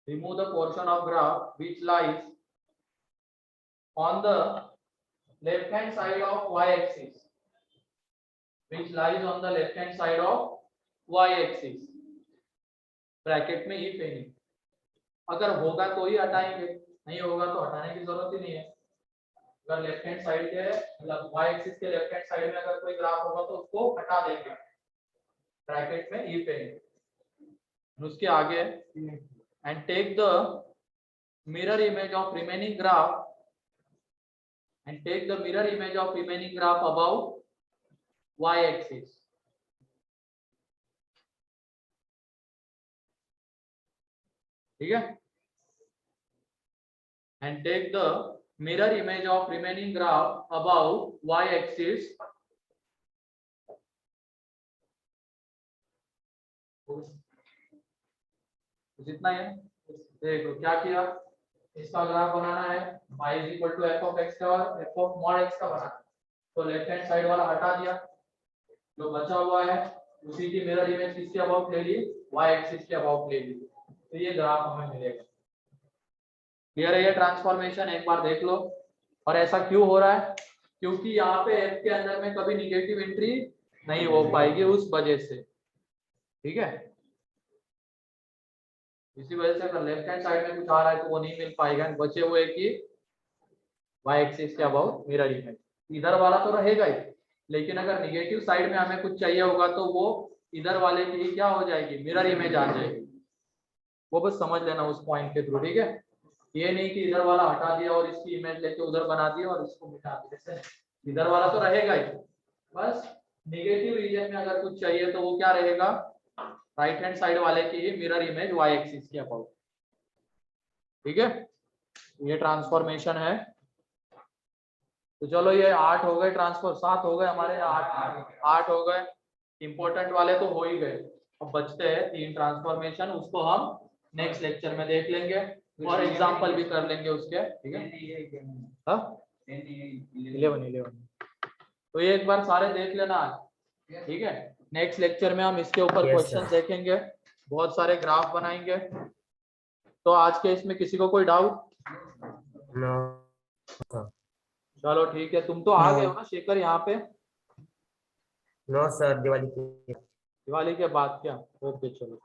remove the portion of graph which lies on the left hand side of y axis, which lies on the left hand side of y axis, bracket में if any, अगर होगा तो ही हटाएंगे, नहीं होगा तो हटाने की जरूरत ही नहीं है। अगर लेफ्ट हैंड साइड के मतलब y एक्सिस के लेफ्ट हैंड साइड में अगर कोई ग्राफ होगा तो उसको हटा देंगे ब्रैकेट में if any। उसके आगे and take the mirror image of remaining graph above y axis। ठीक है, and take the mirror image of remaining graph above y axis जितना है। देखो क्या किया, इसका ग्राफ बनाना है y is equal to f of x का और f ऑफ मॉड x का बनाना, तो लेफ्ट हैंड साइड वाला हटा दिया, जो बचा हुआ है उसी की मिरर इमेज किसके अबाउट ले ली, y एक्सिस के अबाउट ले ली, तो ये ग्राफ हमें मिलेगा। क्लियर है ये ट्रांसफॉर्मेशन, एक बार देख लो। और ऐसा क्यों हो रहा है, क्योंकि यहाँ पे f के अंदर में कभी निगेटिव एंट्री नहीं हो पाएगी उस वजह से। ठीक है, इसी वजह से अगर लेफ्ट हैंड साइड में कुछ आ रहा है तो वो नहीं मिल पाएगा, बचे हुए कि y एक्सिस के अबाउट मिरर इमेज, इधर वाला तो रहेगा ही, लेकिन अगर निगेटिव साइड में हमें कुछ चाहिए होगा तो वो इधर वाले की ही क्या हो जाएगी, मिरर इमेज आ जाएगी। वो बस समझ लेना उस पॉइंट के थ्रू। ठीक है, ये नहीं कि इधर वाला हटा दिया और इसकी इमेज लेके उधर बना दिया और इसको मिटा दिया, जैसे इधर वाला तो रहेगा ही, बस निगेटिव रीजन में अगर कुछ चाहिए तो वो क्या रहेगा, राइट हैंड साइड वाले की ही मिरर इमेज y एक्सिस के अबाउट। ठीक है, ये ट्रांसफॉर्मेशन है। तो चलो ये 8 हो गए ट्रांसफर, 7 हो गए हमारे, 8 हो गए, इंपॉर्टेंट वाले तो हो ही गए। अब बचते हैं 3 ट्रांसफॉर्मेशन, उसको हम नेक्स्ट लेक्चर में देख लेंगे और एग्जांपल भी कर लेंगे उसके। ठीक है, हाँ 11 तो ये एक बार सारे देख लेना आज। ठीक है, नेक्स्ट लेक्चर में हम इसके ऊपर क्वेश्चन देखेंगे, बहुत सारे ग्राफ बनाएंगे। तो आज के इसमें किसी को कोई डाउट? चलो ठीक है, तुम तो आ गए हो ना शेखर यहाँ पे? नो सर, दिवाली के बाद क्या? ओके चलो।